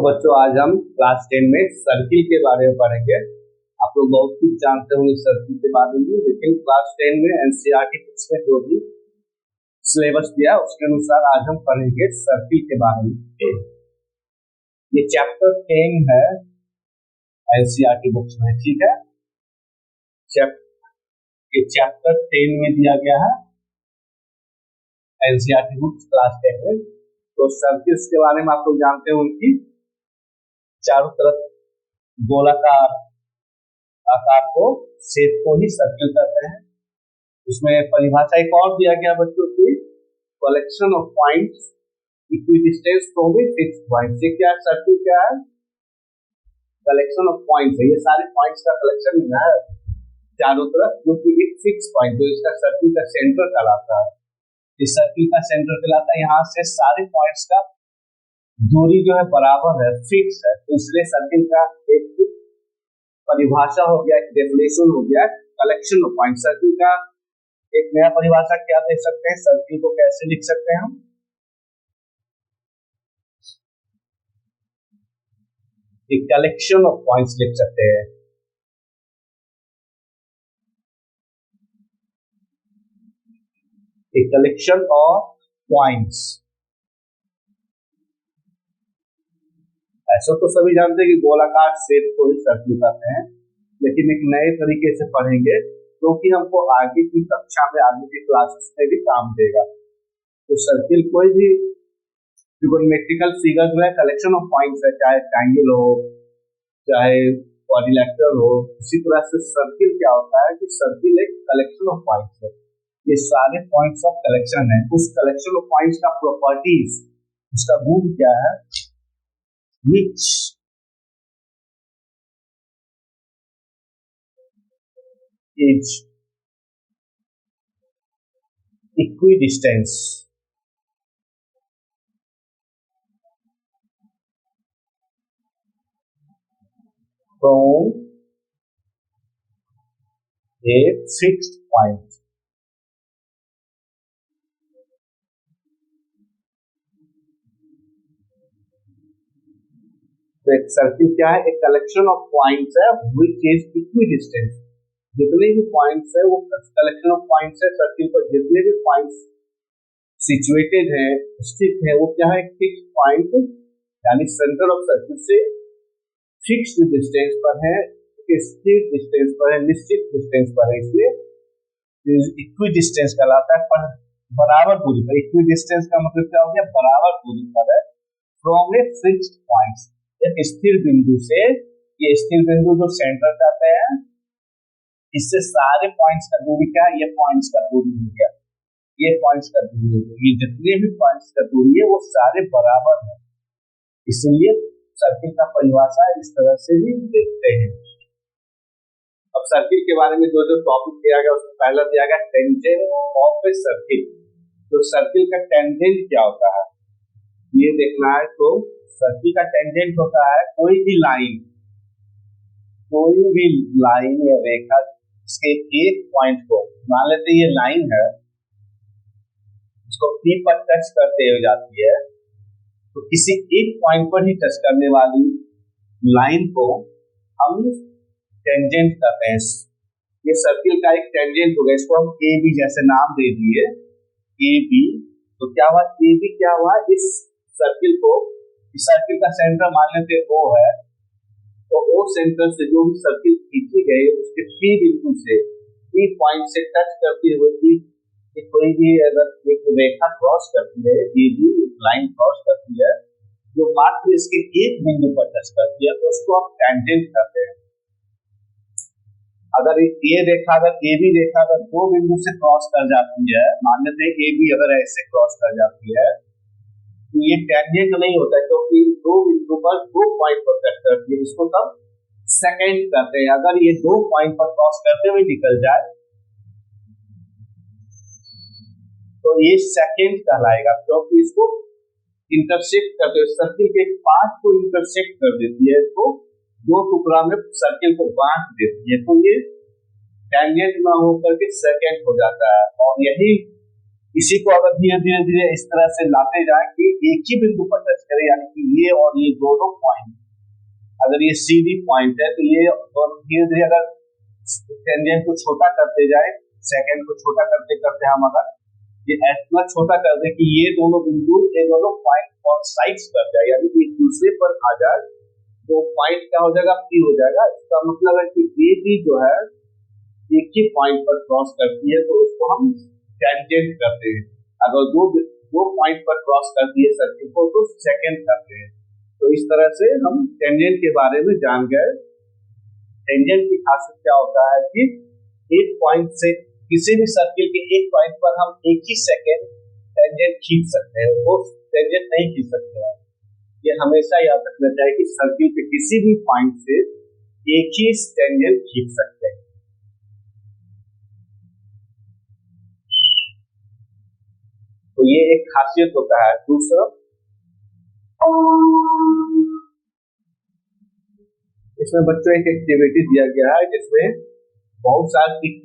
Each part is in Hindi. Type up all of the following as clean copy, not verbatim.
तो बच्चों आज हम क्लास 10 में सर्किल के बारे में पढ़ेंगे। आप लोग बहुत कुछ जानते होंगे सर्किल के बारे में, लेकिन क्लास 10 में एनसीईआरटी बुक्स में जो भी सिलेबस दिया उसके अनुसार आज हम पढ़ेंगे सर्किल के बारे में। ये चैप्टर 10 है एनसीईआरटी बुक्स में, ठीक है। ये चैप्टर 10 में दिया गया है एनसीईआरटी बुक्स क्लास 10 में। तो सर्किल्स के बारे में आप लोग जानते हो कि चारों तरफ गोलाकार आकार को शेप को ही सर्किल कहते हैं। उसमें परिभाषा एक और दिया गया बच्चों की, collection of points equidistance from a fixed point. ये क्या सर्किल क्या है? कलेक्शन ऑफ पॉइंट्स है, ये सारे पॉइंट्स का कलेक्शन है चारों तरफ, जो कि एक फिक्स पॉइंट जो इसका सर्किल का सेंटर कहलाता है। इस सर्किल का सेंटर कहलाता है, यहाँ से सारे पॉइंट्स का दूरी जो है बराबर है, फिक्स है। तो इसलिए सर्किल का एक परिभाषा हो गया, एक डेफिनेशन हो गया कलेक्शन ऑफ पॉइंट। सर्किल का एक नया परिभाषा क्या दे सकते हैं, सर्किल को कैसे लिख सकते हैं हम? एक कलेक्शन ऑफ पॉइंट्स लिख सकते हैं। एक कलेक्शन ऑफ पॉइंट्स। ऐसा तो सभी जानते हैं कि गोलाकार शेप को ही सर्किल कहते हैं, लेकिन एक नए तरीके से पढ़ेंगे क्योंकि हमको आगे की कक्षा में, आगे की क्लासेस में भी काम देगा। तो सर्किल कोई भी ट्रिगोनोमेट्रिकल फिगर जो है कलेक्शन ऑफ पॉइंट्स है, चाहे ट्रायंगल हो चाहे क्वाड्रिलेटरल हो। इसी तरह से सर्किल क्या होता है कि सर्किल एक कलेक्शन ऑफ पॉइंट्स है। ये सारे पॉइंट्स ऑफ कलेक्शन है। उस कलेक्शन ऑफ पॉइंट्स का प्रॉपर्टीज, उसका गुण क्या है, which is equidistance from a fixed point। तो एक सर्किल क्या है? एक कलेक्शन ऑफ पॉइंट्स है which is equidistant। जितने भी पॉइंट्स है वो कलेक्शन ऑफ पॉइंट्स है। सर्किल पर जितने भी पॉइंट्स सिचुएटेड है, स्थित है, वो क्या है? फिक्स्ड पॉइंट, यानी सेंटर ऑफ सर्किल से फिक्स्ड डिस्टेंस पर है, स्थिर डिस्टेंस पर है, निश्चित डिस्टेंस पर है। इसलिए इक्विडिस्टेंस कहलाता है, पर बराबर दूरी पर। इक्विडिस्टेंस का मतलब क्या हो गया? बराबर दूरी पर है फ्रॉम ए फिक्स्ड पॉइंट, एक स्थिर बिंदु से। ये स्थिर बिंदु जो सेंटर कहते हैं, इससे सारे पॉइंट्स का दूरी क्या है? ये पॉइंट्स का दूरी हो गया, ये पॉइंट्स का दूरी हो गया। ये जितने भी पॉइंट्स का दूरी है वो सारे बराबर है। इसलिए सर्किल का परिभाषा इस तरह से भी देखते हैं। अब सर्किल के बारे में जो जो टॉपिक दिया गया उसमें पहला दिया गया टेंजेंट ऑफ ए सर्किल। तो सर्किल का टेंजेंट क्या होता है ये देखना है। तो सर्किल का टेंजेंट होता है कोई भी लाइन या रेखा इसके एक पॉइंट को, मान लेते ये लाइन है, इसको P पर टच करते हुए जाती है, तो किसी एक पॉइंट पर ही टच करने वाली लाइन को हम टेंजेंट कहते हैं। ये सर्किल का एक टेंजेंट हो गया, इसको हम ए बी जैसे नाम दे दिए, ए बी। तो क्या हुआ? ए बी क्या हुआ? इस सर्किल को, इस सर्किल का सेंटर मान लेते O है, तो O सेंटर से जो भी सर्किल खींची गई उसके P बिंदु से, P पॉइंट से टच करते हुए कोई भी अगर एक रेखा क्रॉस करती है, ये भी लाइन क्रॉस करती है, जो मात्र इसके एक बिंदु पर टच करती है, तो उसको हम टेंजेंट कहते हैं। अगर ये रेखा, अगर ए बी रेखा अगर दो बिंदु से क्रॉस कर जाती है, मान लेते हैं ए बी अगर ऐसे क्रॉस कर जाती है, तो ये टेंजेंट नहीं होता क्योंकि दो बिंदु पर दो पॉइंट पर टच करती है। इसको तब सेकंड कहते हैं। अगर ये दो पॉइंट पर क्रॉस करते हुए निकल जाए तो ये सेकंड कहलाएगा, क्योंकि इसको इंटरसेक्ट करते हुए सर्किल के एक पार्ट को इंटरसेक्ट कर देती है, तो दो टुकड़ा में सर्किल को बांट देती है, तो ये टेंजेंट ना होकर के सेकंड हो जाता है। और यही इसी को अगर धीरे धीरे धीरे इस तरह से लाते जाए कि एक ही बिंदु पर टच करे, यानी कि ये और ये दोनों पॉइंट, अगर ये CD पॉइंट है तो ये धीरे धीरे अगर टेंजेंट को छोटा करते जाए, सेकंड को छोटा करते करते हम अगर ये इतना छोटा कर दे कि ये दोनों बिंदु, ये दोनों पॉइंट और साइड्स कर जाए, यानी कि एक दूसरे पर आ जाए, तो पॉइंट क्या हो जाएगा, P हो जाएगा। इसका मतलब है कि ये भी जो है एक ही पॉइंट पर क्रॉस करती है, तो उसको हम टेंजेंट करते हैं। अगर दो दो पॉइंट पर क्रॉस करती है सर्किल को तो सेकंड करते हैं। तो इस तरह से हम टेंजेंट के बारे में जान गए। टेंजेंट की खासियत क्या होता है कि एक पॉइंट से किसी भी सर्किल के एक पॉइंट पर हम एक ही सेकेंड टेंजेंट खींच सकते हैं, वो टेंजेंट नहीं खींच सकते हैं। ये हमेशा याद रखना चाहिए कि सर्किल के किसी भी पॉइंट से एक ही टेंजेंट खींच सकते हैं। तो ये एक खासियत होता है। दूसरा, इसमें बच्चों एक एक्टिविटी दिया गया है जिसमें बहुत सारे एक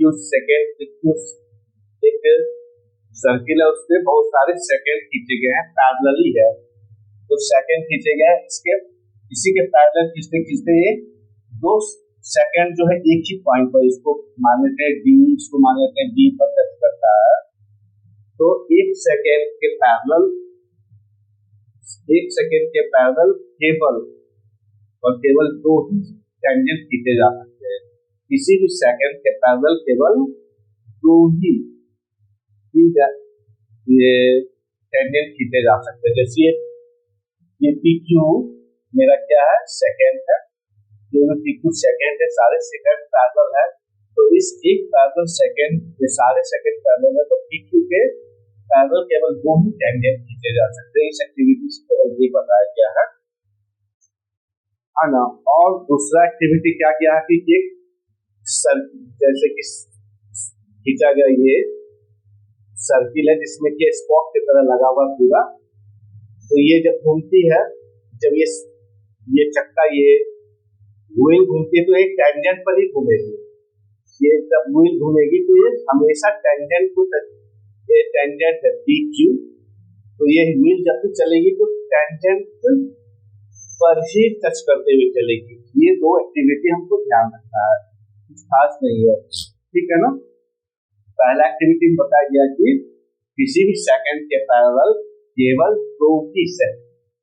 सर्किल है, उसमें बहुत सारे सेकंड खींचे गए हैं, पैरेलली है, तो सेकंड खींचे गए हैं। इसी के पैरेलल खींचते खींचते ये 2 सेकंड जो है एक ही पॉइंट पर, इसको मान लेते हैं D, इसको मान लेते हैं D पर टच करता है। तो 1 सेकंड के पैरेलल केवल 2 ही टेंजेंट खींचे जा सकते हैं। किसी भी सेकंड के पैरेलल केवल 2 ही ये टेंजेंट खींचे जा सकते हैं। जैसे ये PQ मेरा क्या है, सेकंड है, जो PQ सेकंड है, सारे सेकंड पैरेलल है, तो इस एक पैरेलल सेकंड, ये सारे सेकंड पैरेलल है, तो PQ के पैरेलल केवल 2 ही टेंजेंट खींचे जा सकते हैं। इस एक्टिविटी से केवल ये बताया गया है ना। और दूसरा एक्टिविटी क्या किया है कि एक जैसे कि खींचा गया ये सर्किल है जिसमें कि स्पॉट की तरह लगा हुआ पूरा, तो ये जब घूमती है, जब ये चक्का, ये व्हील घूमती है तो एक टेंजेंट पर ही घूमेगी। ये जब व्हील घूमेगी तो ये हमेशा टेंजेंट को, ये टेंजेंट है PQ, तो ये व्हील जब भी चलेगी तो टेंजेंट पर ही टच करते हुए चलेगी। ये 2 एक्टिविटी हमको ध्यान रखना है, कुछ खास नहीं है, ठीक है ना। पहला एक्टिविटी में बताया गया कि किसी भी सेकंड के पैरेलल केवल 2 ही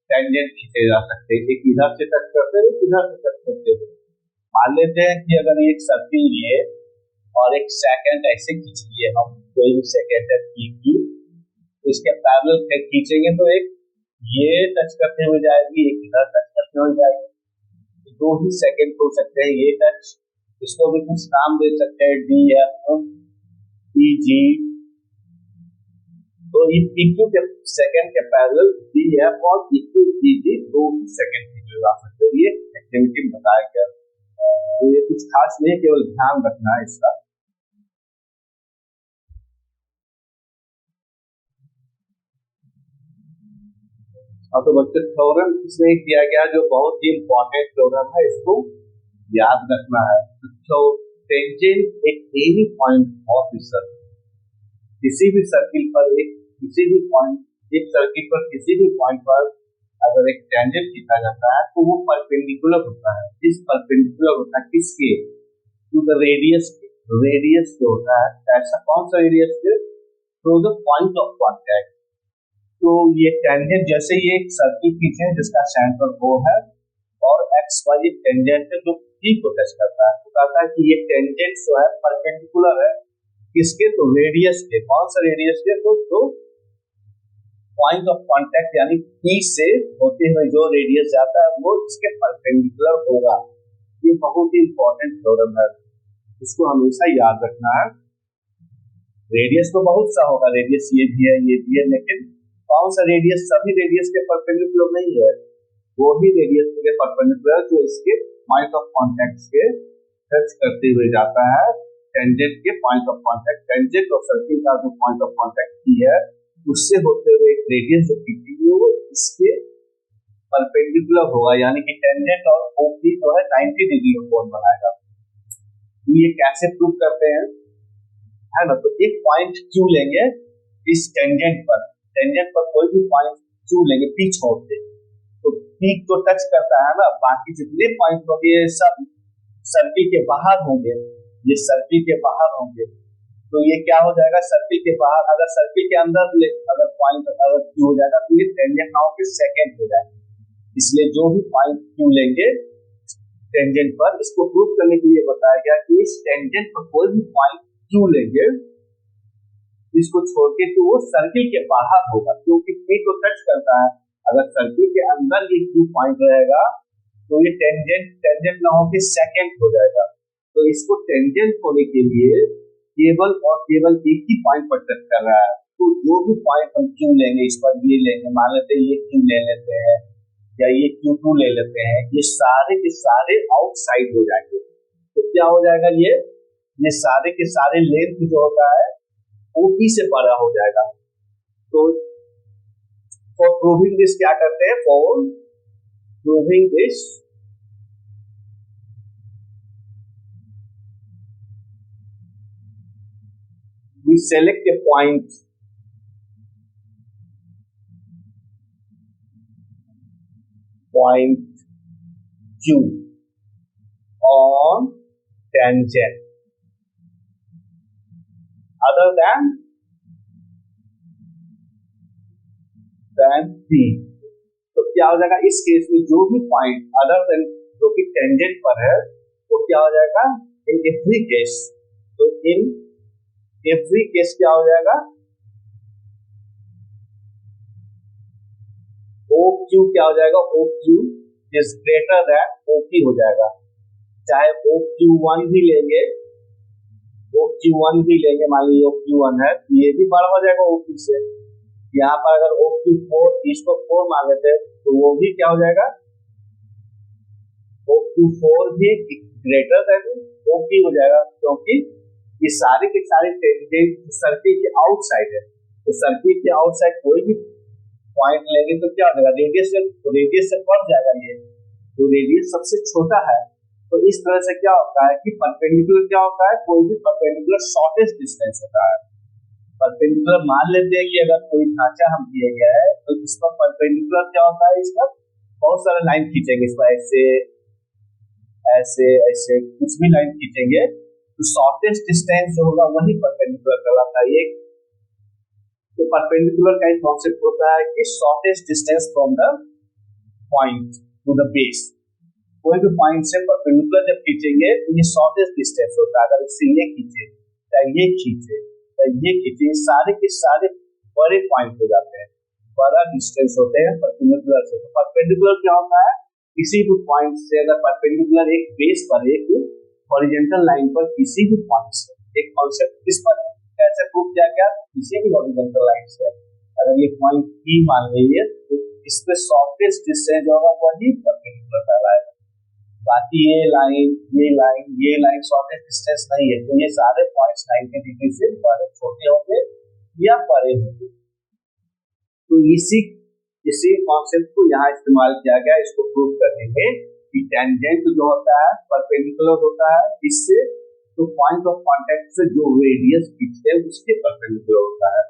टेंजेंट खींचे जा सकते हैं, एक इधर से टच करते हुए, इधर से टच करते हुए। मान लेते हैं कि अगर एक सर्किल लिए और एक सेकंड ऐसे खींच लिए हम, कोई भी सेकंड है PQ, तो इसके पैरेलल खींचेंगे तो एक ये टच करते हुए जाएगी, एक इधर टच करते हुए जाएगी। 2 ही सेकंड हो सकते हैं ये टच, इसको भी कुछ नाम दे सकते हैं, DF, EG। तो ये PQ के सेकंड के पैरेलल DF और PQ EG 2 ही सेकंड खींचे जा सकते हैं। ये एक्टिविटी बताया गया, तो ये कुछ खास नहीं, केवल ध्यान रखना है इसका। तो बच्चे थ्योरम इसमें किया गया जो बहुत ही इंपॉर्टेंट थ्योरम है, इसको याद रखना है। तो टेंजेंट एक एनी पॉइंट ऑफ सर्किल, किसी भी सर्किल पर किसी भी पॉइंट, एक सर्किल पर किसी भी पॉइंट पर अगर एक टेंजेंट खींचा जाता है तो वो परपेंडिकुलर होता है। इस परपेंडिकुलर होता है किसके, टू द रेडियस के। रेडियस जो होता है, ऐसा कौन सा रेडियस के, to the point of contact. तो ये टेंजेंट, जैसे ये एक सर्किल खींचे जिसका सेंटर O है और XY एक टेंजेंट है जो P को टच करता है, तो कहता है कि ये टेंजेंट जो है परपेंडिकुलर है किसके, तो रेडियस के। कौन सा रेडियस के, तो पॉइंट ऑफ कांटेक्ट यानी P से होते हुए जो रेडियस जाता है वो इसके परपेंडिकुलर होगा। ये बहुत ही इंपॉर्टेंट थ्योरम है, इसको हमेशा याद रखना है। रेडियस तो बहुत सा होगा, रेडियस ये भी है, ये भी है, लेकिन कौन सा रेडियस सभी रेडियस के परपेंडिकुलर नहीं है, वो ही रेडियस के परपेंडिकुलर जो इसके पॉइंट ऑफ कांटेक्ट के टच करते हुए जाता है। टेंजेंट के पॉइंट ऑफ कांटेक्ट, टेंजेंट और सर्किल का जो पॉइंट ऑफ कांटेक्ट P है उससे होते हुए एक रेडियस जो PT है वो इसके परपेंडिकुलर होगा, यानी कि टेंजेंट और OP जो है 90 डिग्री का कोण बनाएगा। ये कैसे प्रूव करते हैं, है ना। तो एक पॉइंट Q लेंगे इस टेंजेंट पर कोई भी पॉइंट क्यू लेंगे पी छोड़ के, तो पी तो टच करता है ना, बाकी जितने पॉइंट होंगे सब सर्किल के बाहर होंगे, ये सर्किल के बाहर होंगे, तो ये क्या हो जाएगा सर्किल के बाहर, अगर सर्किल के अंदर अगर पॉइंट अगर क्यू हो जाएगा तो ये टेंजेंट ना होकर सेकेंड हो जाएगा, इसलिए जो भी पॉइंट क्यू लेंगे टेंजेंट पर, इसको प्रूव करने के लिए बताया गया कि इस टेंजेंट पर कोई भी पॉइंट क्यू लेंगे इसको छोड़ के तो वो सर्किल के बाहर होगा, क्योंकि पी को टच करता है, अगर सर्किल के अंदर ये क्यू पॉइंट रहेगा तो ये टेंजेंट ना होकर सेकेंड हो जाएगा, तो इसको टेंजेंट होने के लिए केवल और केवल एक ही पॉइंट पर टच कर रहा है, तो जो भी पॉइंट हम क्यू लेंगे इस पर ये लेंगे, मान लेते हैं ये क्यू ले लेते हैं या ये Q2 ले लेते हैं, ये सारे के सारे आउटसाइड हो जाएंगे, तो क्या हो जाएगा ये सारे के सारे लेंथ जो होता है OP से बड़ा हो जाएगा, तो फॉर प्रूविंग दिस क्या करते हैं, for proving this we select a point Q on tangent other than P, तो क्या हो जाएगा इस केस में जो भी पॉइंट अदर देन जो कि टेंजेंट पर है तो क्या हो जाएगा इन एवरी केस, तो इन एवरी केस क्या हो जाएगा OQ क्या हो जाएगा, OQ is greater than OP हो जाएगा, चाहे OQ1 भी लेंगे, OQ1 भी लेंगे, मान लीजिए OQ1 है तो ये भी बड़ा हो जाएगा OP से, यहाँ पर अगर OQ4 इसको 4 मान लेते हैं तो वो भी क्या हो जाएगा OQ4 भी ग्रेटर देन OP हो जाएगा, क्योंकि ये सारे के सारे टेंजेंट सर्किल के आउटसाइड है, तो सर्किल के आउटसाइड कोई भी पॉइंट लेंगे तो क्या हो जाएगा रेडियस से बढ़ जाएगा, ये तो रेडियस सबसे छोटा है, तो इस तरह से क्या होता है कि परपेंडिकुलर क्या होता है, कोई भी परपेंडिकुलर शॉर्टेस्ट डिस्टेंस होता है, परपेंडिकुलर मान लेते हैं कि अगर कोई ढांचा हम दिया गया है तो इस पर परपेंडिकुलर क्या होता है, इस पर बहुत सारे लाइन खींचेंगे, इस पर ऐसे ऐसे ऐसे कुछ भी लाइन खींचेंगे तो शॉर्टेस्ट डिस्टेंस जो होगा वही परपेंडिकुलर कहलाता है, तो परपेंडिकुलर का एक कॉन्सेप्ट होता है कि shortest distance from the point two the base, कोई भी पॉइंट से परपेंडिकुलर जब खींचेंगे तो ये शॉर्टेस्ट डिस्टेंस होता है, अगर इससे ये खींचे या ये खींचे या ये खींचे सारे के सारे बड़े पॉइंट हो जाते हैं, बड़ा डिस्टेंस होते हैं परपेंडिकुलर से, तो परपेंडिकुलर क्या होता है किसी भी पॉइंट से अगर परपेंडिकुलर एक बेस पर एक हॉरिजॉन्टल लाइन पर किसी भी पॉइंट से, एक कॉन्सेप्ट इस पर कैसे प्रूव किया गया, किसी भी हॉरिजॉन्टल लाइन से अगर ये पॉइंट P मान लीजिए तो इस पे शॉर्टेस्ट डिस्टेंस होगा वही परपेंडिकुलर कहलाएगा, बाकी ये लाइन शॉर्टेस्ट डिस्टेंस नहीं है, तो ये सारे पॉइंट्स 90 डिग्री से बड़े छोटे होंगे या बड़े होंगे, तो इसी कॉन्सेप्ट को यहाँ इस्तेमाल किया गया इसको प्रूव करने में कि टेंजेंट जो होता है परपेंडिकुलर होता है इससे, तो पॉइंट ऑफ कांटेक्ट से जो रेडियस खींचते हैं उसके परपेंडिकुलर होता है,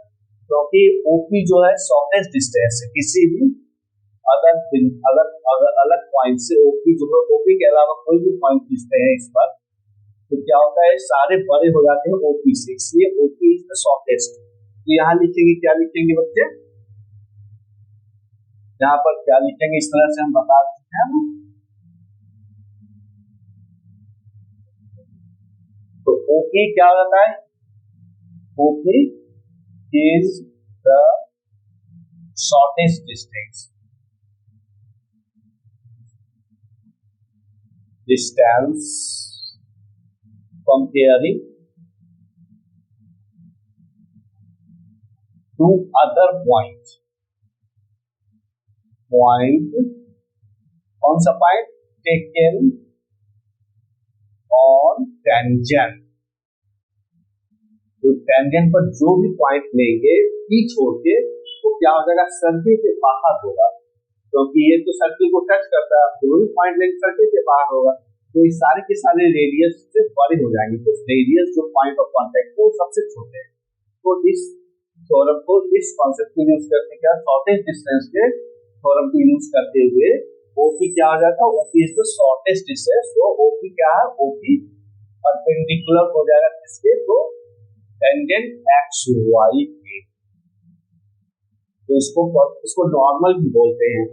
क्योंकि OP जो है शॉर्टेस्ट डिस्टेंस है किसी भी अगर अलग पॉइंट से OP जो है OP के अलावा कोई भी पॉइंट खींचते हैं इस पर तो क्या होता है सारे बड़े हो जाते हैं OP से, इसलिए OP इज द शॉर्टेस्ट, तो यहाँ लिखेंगे क्या लिखेंगे बच्चे, यहाँ पर क्या लिखेंगे इस तरह से हम बता सकते हैं, तो OP क्या होता है, OP is the shortest distance comparing to other point कौन सा पॉइंट taken on tangent, तो टेंजेंट पर जो भी पॉइंट लेंगे P छोड़ के तो क्या हो जाएगा सर्किल के बाहर होगा, क्योंकि ये तो सर्किल को टच करता है, जो भी पॉइंट लेंगे सर्किल के बाहर होगा, तो ये सारे के सारे रेडियस से बड़े हो जाएंगे, तो रेडियस जो पॉइंट ऑफ कांटेक्ट है वो सबसे छोटे हैं, तो इस थ्योरम को इस कॉन्सेप्ट को यूज करके क्या शॉर्टेस्ट डिस्टेंस के थ्योरम को यूज करते हुए ओपी क्या हो जाता है, OP is the shortest distance. तो ओपी क्या है, ओपी परपेंडिकुलर हो जाएगा किसके, तो टेंजेंट एक्स वाई के। तो इसको नॉर्मल भी बोलते हैं,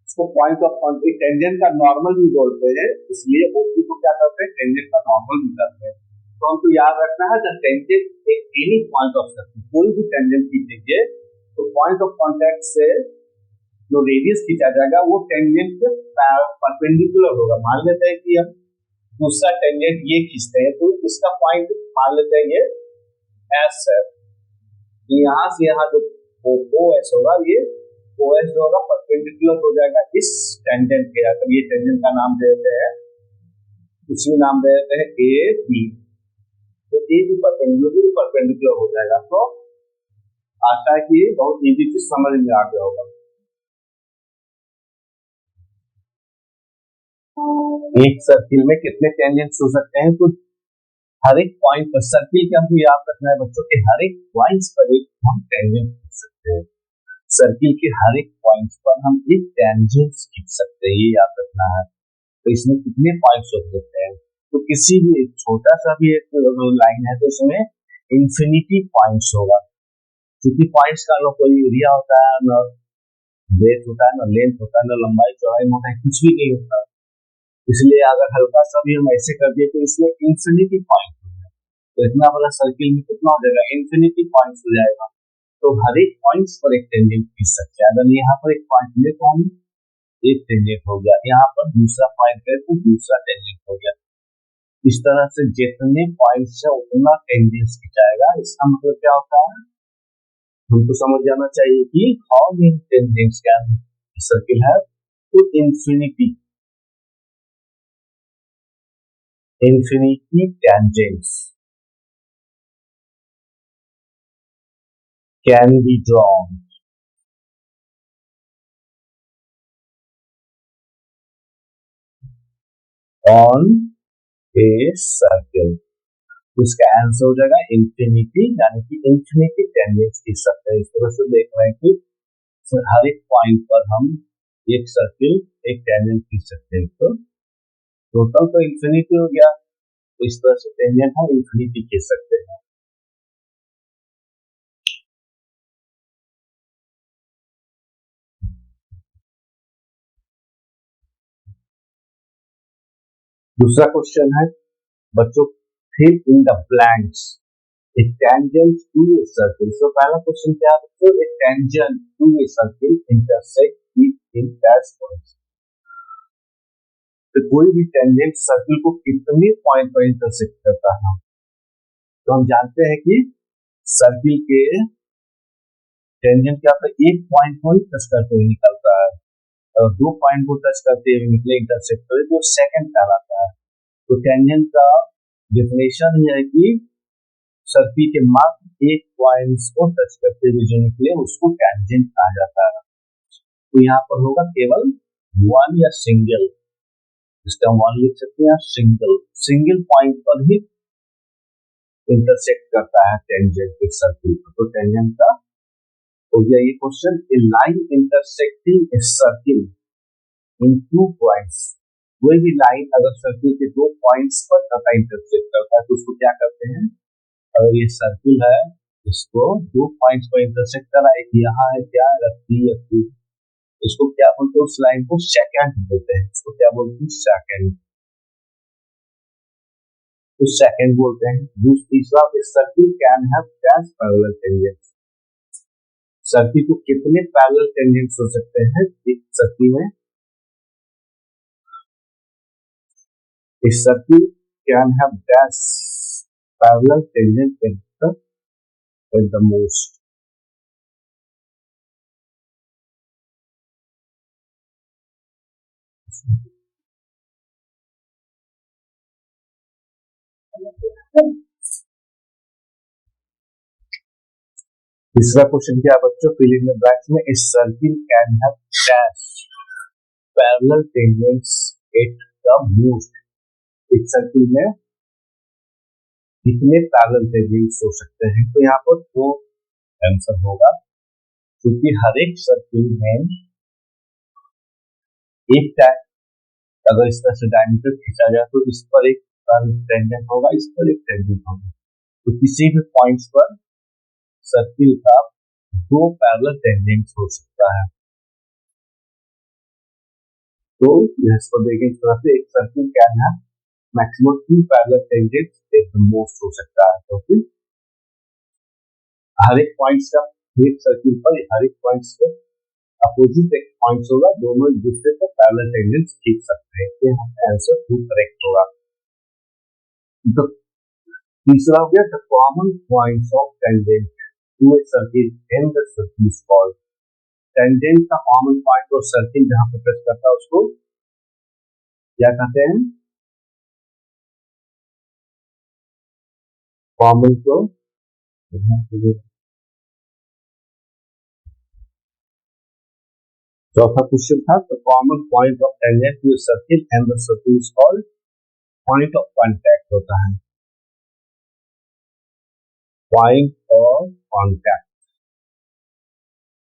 इसको पॉइंट ऑफ कॉन्टेक्ट टेंजेंट का नॉर्मल भी बोलते हैं, इसलिए ओपी को क्या करते हैं, टेंजेंट का नॉर्मल भी करते हैं। तो हमको याद रखना है जब टेंजेंट एक एनी पॉइंट ऑफ सर्किल कोई भी टेंजेंट खींचेंगे तो पॉइंट ऑफ कांटेक्ट से जो रेडियस खींचा जाएगा वो टेंजेंट के परपेंडिकुलर होगा। मान लेते हैं कि हम दूसरा टेंजेंट ये खींचते हैं तो इसका पॉइंट मान लेते हैं ये एस है, यहाँ से यहाँ जो ओ एस होगा, ये ओ एस जो होगा परपेंडिकुलर हो जाएगा इस टेंजेंट के। अगर ये टेंजेंट का नाम दे देते हैं, उसमें नाम दे देते हैं ए बी, तो ए भी परपेंडिकुलर हो जाएगा। तो आशा है कि बहुत इजी चीज समझ में आ गया होगा। एक सर्किल में कितने टेंजेंट्स हो सकते हैं, तो हर एक पॉइंट पर सर्किल के हमको याद रखना है बच्चों के हर एक पॉइंट्स पर एक हम टेंजेंट खींच सकते हैं। सर्किल के हर एक पॉइंट्स पर हम एक टेंजेंट खींच सकते हैं, ये याद रखना है। तो इसमें कितने पॉइंट्स हो सकते हैं, तो किसी भी छोटा सा भी एक लाइन है तो इसमें इंफिनिटी पॉइंट्स होगा, क्योंकि पॉइंट्स का ना कोई एरिया होता है, ना ब्रेथ होता है, ना लेंथ होता है, ना लंबाई चौड़ाई मोटाई, कुछ भी नहीं होता। इसलिए अगर हल्का सा भी हम ऐसे कर दिए तो इसमें इंफिनिटी पॉइंट हो जाएगा। तो इतना बड़ा सर्किल में कितना हो जाएगा, इंफिनिटी पॉइंट्स हो जाएगा। तो हर एक पॉइंट्स पर एक टेंजेंट खींच सकते हैं। अगर यहाँ पर एक पॉइंट ले तो हम एक टेंजेंट हो गया, यहाँ पर दूसरा पॉइंट है तो दूसरा टेंजेंट हो गया। इस तरह से जितने पॉइंट्स है उतना टेंजेंट खिंचाएगा। इसका मतलब क्या होता है, हमको समझ जाना चाहिए कि how many tangents can circle है, तो infinity tangents can be drawn on a circle। तो इसका आंसर हो जाएगा इंफिनिटी, यानी कि इंफिनिटी टेंजेंट्स खींच सकते हैं। इस तरह से देख रहे हैं कि हर एक पॉइंट पर हम एक सर्किल एक टेंजेंट खींच सकते हैं। तो टोटल तो इंफिनिटी हो गया, तो इस तरह से टेंजेंट हम इंफिनिटी खींच सकते हैं। दूसरा क्वेश्चन है बच्चों, fill in the blanks a tangent to a circle. So पहला क्वेश्चन क्या है बच्चों, a tangent to a circle intersect in dash points. तो कोई भी टेंजेंट सर्किल को कितने पॉइंट पर इंटरसेक्ट करता है, तो हम जानते हैं कि सर्किल के टेंजेंट क्या होता है, एक पॉइंट को ही टच करते हुए निकलता है, और दो पॉइंट को टच करते हुए निकले इंटरसेक्ट करे तो सेकंड कहलाता है। तो टेंजेंट का डेफिनेशन ये है कि सर्किल के मात्र एक पॉइंट्स को टच करते हुए जो निकले उसको टेंजेंट कहा जाता है। तो यहाँ पर होगा केवल वन या सिंगल, इसका वन लिख सकते हैं, सिंगल पॉइंट पर ही इंटरसेक्ट करता है टेंजेंट एक सर्किल। तो टेंजेंट का हो गया ये क्वेश्चन। ए लाइन इंटरसेक्टिंग ए सर्किल इन टू पॉइंट्स। कोई भी लाइन अगर सर्किल के दो पॉइंट्स पर तथा इंटरसेक्ट करता है तो उसको क्या करते हैं, अगर ये सर्किल है इसको दो पॉइंट्स पर इंटरसेक्ट करा, एक यहाँ है क्या रखी, इसको क्या बोलते हैं, उस लाइन को सेकंड बोलते हैं, इसको क्या बोलते हैं, सेकंड, तो सेकंड बोलते हैं। दूसरा circle can have dash parallel tangents. Circle को कितने पैरेलल टेंजेंट्स हो सकते हैं एक सर्किल में, इस circle can have dash parallel tangent at the most। तीसरा क्वेश्चन क्या बच्चों, फिल इन द ब्लैंक्स में इस circle can have dash parallel tangents at the most. एक सर्किल में कितने पैरेलल टेंजेंट्स हो सकते हैं, तो यहाँ पर दो आंसर होगा, क्योंकि हर एक सर्किल में एक अगर इस तरह से डायमीटर खींचा जाए तो इस पर एक टेंजेंट होगा, इस पर एक टेंजेंट होगा, तो किसी भी पॉइंट्स पर सर्किल का दो पैरेलल टेंजेंट्स हो सकता है। तो इस पर देखें, इस तरह से एक सर्किल क्या है, maximum 2 parallel tangents at the most हो सकता है। तो फिर हर एक पॉइंट्स का एक सर्किल पर हर एक पॉइंट्स पे अपोजिट एक पॉइंट्स होगा, दोनों एक दूसरे पर पैरेलल टेंजेंट्स खींच सकते हैं। तो यहाँ आंसर 2 करेक्ट होगा। तो तीसरा हो गया the common points of tangent to a circle in the circle is called. Tangent का कॉमन पॉइंट और सर्किल जहां पर टच करता है उसको क्या कहते हैं? कॉमन को चौथा क्वेश्चन था, the common point of tangent to a circle and the circle is called point of contact होता है। पॉइंट ऑफ कांटेक्ट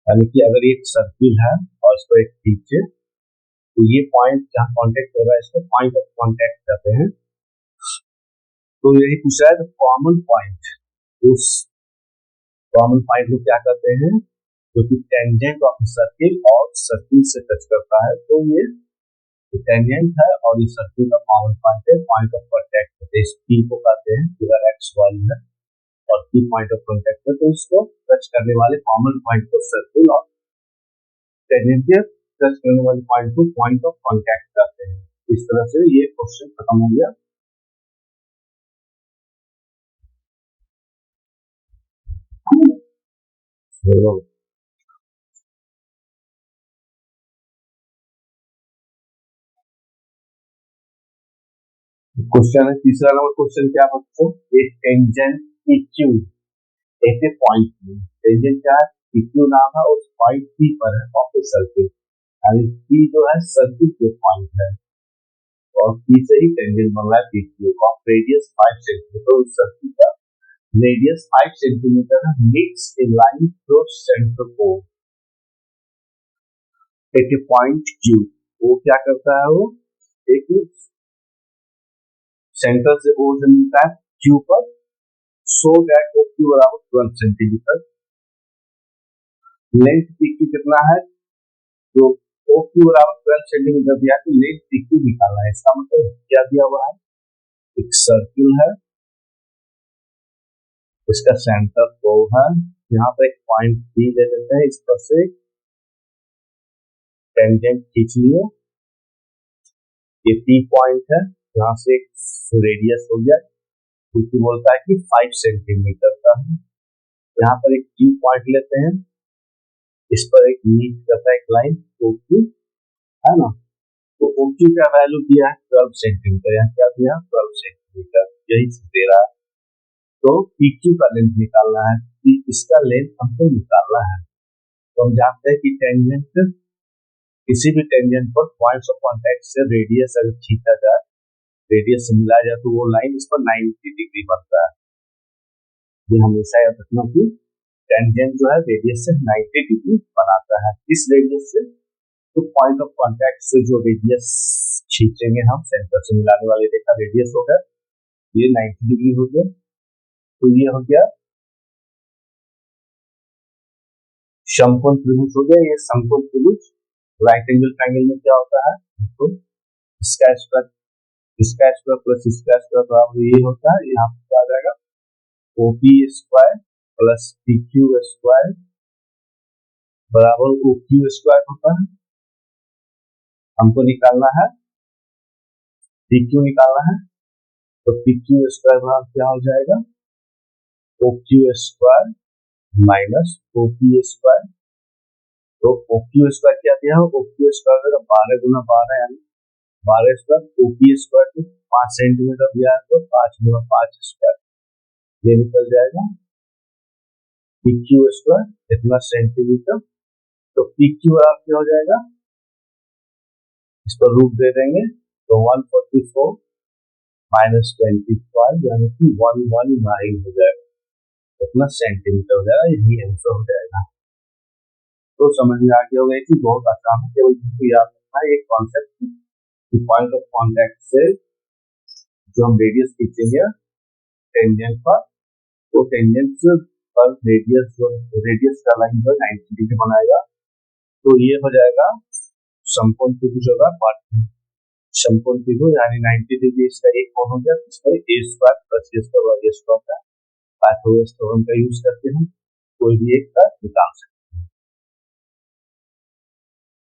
यानी कि अगर एक सर्किल है और उसको एक खींचे तो ये पॉइंट जहां कांटेक्ट हो रहा है इसको पॉइंट ऑफ कांटेक्ट कहते हैं। तो यही पूछ रहा है तो कॉमन पॉइंट, उस कॉमन पॉइंट को क्या कहते हैं जो कि टेंजेंट ऑफ सर्किल और सर्किल से टच करता है। तो ये टेंजेंट है और ये सर्किल का कॉमन पॉइंट है, पॉइंट ऑफ कांटेक्ट। इस पी को कहते हैं फिगर एक्स वाली है और पी पॉइंट ऑफ कांटेक्ट है, तो इसको टच करने वाले कॉमन पॉइंट को सर्किल और टेंजेंट के टच करने वाले पॉइंट को पॉइंट ऑफ कांटेक्ट कहते हैं। इस तरह से ये क्वेश्चन खत्म हो गया। क्वेश्चन है तीसरा नंबर क्वेश्चन क्या बच्चों, एक टेंजेंट PQ एक पॉइंट में, टेंजेंट क्या है PQ नाम है, उस पॉइंट P पर है ऑफ ए सर्किल, यानी P जो है सर्किल के पॉइंट है और P से ही टेंजेंट बन रहा है PQ ऑफ रेडियस 5 सेंटीमीटर। उस सर्किल का रेडियस 5 सेंटीमीटर है, meets A line through centre को एक पॉइंट Q, वो क्या करता है, वो एक सेंटर से ओ से मिलता है Q पर, सो दैट ओ Q बराबर 12 सेंटीमीटर। लेंथ PQ कितना है, तो ओ Q बराबर 12 सेंटीमीटर दिया तो लेंथ PQ निकालना है। इसका मतलब क्या दिया हुआ है, एक सर्किल है, इसका सेंटर O है, यहाँ पर एक पॉइंट P ले लेते हैं, इस पर से टेंजेंट खींच लिए, ये P पॉइंट है, यहाँ से रेडियस हो गया, क्योंकि बोलता है कि 5 सेंटीमीटर का है। यहाँ पर एक Q पॉइंट लेते हैं, इस पर एक मीट करता है एक लाइन OQ है ना, तो OQ का वैल्यू दिया है 12 सेंटीमीटर, यहाँ क्या दिया 12 सेंटीमीटर, यही दे रहा है। तो PQ का लेंथ निकालना है, इसका लेंथ हमको निकालना है। तो हम जानते हैं कि टेंजेंट किसी भी टेंजेंट पर पॉइंट्स ऑफ कांटेक्ट से रेडियस अगर खींचा जाए, रेडियस से मिलाया जाए, तो वो लाइन इस पर 90 डिग्री बनता है। ये हमेशा याद रखना कि टेंजेंट जो है रेडियस से 90 डिग्री बनाता है। इस रेडियस से तो पॉइंट ऑफ कांटेक्ट से जो रेडियस खींचेंगे हम, सेंटर से मिलाने वाले रेखा रेडियस हो गया, ये 90 डिग्री हो गया। तो ये हो गया समकोण त्रिभुज हो गया। ये समकोण त्रिभुज राइट एंगल ट्रायंगल में क्या होता है, तो इसका स्क्वायर प्लस इसका स्क्वायर बराबर ये होता है। यहाँ पे क्या आ जाएगा, OP square plus PQ square बराबर OQ स्क्वायर होता है। हमको निकालना है PQ निकालना है, तो PQ स्क्वायर बराबर क्या हो जाएगा, OQ square minus OP square. तो OQ स्क्वायर क्या दिया है, OQ स्क्वायर का 12 गुना 12 यानी 12 स्क्वायर, OP स्क्वायर को 5 सेंटीमीटर दिया है, तो 5 गुना 5 स्क्वायर, ये निकल जाएगा PQ स्क्वायर इतना सेंटीमीटर। तो PQ क्या हो जाएगा, इस पर रूट दे देंगे, तो 144 माइनस 25 यानी कि 119 हो जाएगा। उतना सेंटीमीटर हो जाएगा, यही आंसर हो जाएगा। तो समझ में आ गया होगा कि बहुत आसान है, केवल इसको याद रखना है एक कॉन्सेप्ट, पॉइंट ऑफ कॉन्टैक्ट से जो हम रेडियस खींचेंगे टेंजेंट पर, तो टेंजेंट पर रेडियस जो रेडियस का लाइन जो 90 डिग्री बनाएगा, तो ये हो जाएगा समकोण त्रिभुज होगा, समकोण त्रिभुज यानी 90 डिग्री इसका एक कोण हो गया, इसका a square plus a square a square का पाइथागोरस थ्योरम का यूज करके हम कोई भी एक का निकाल सकते हैं।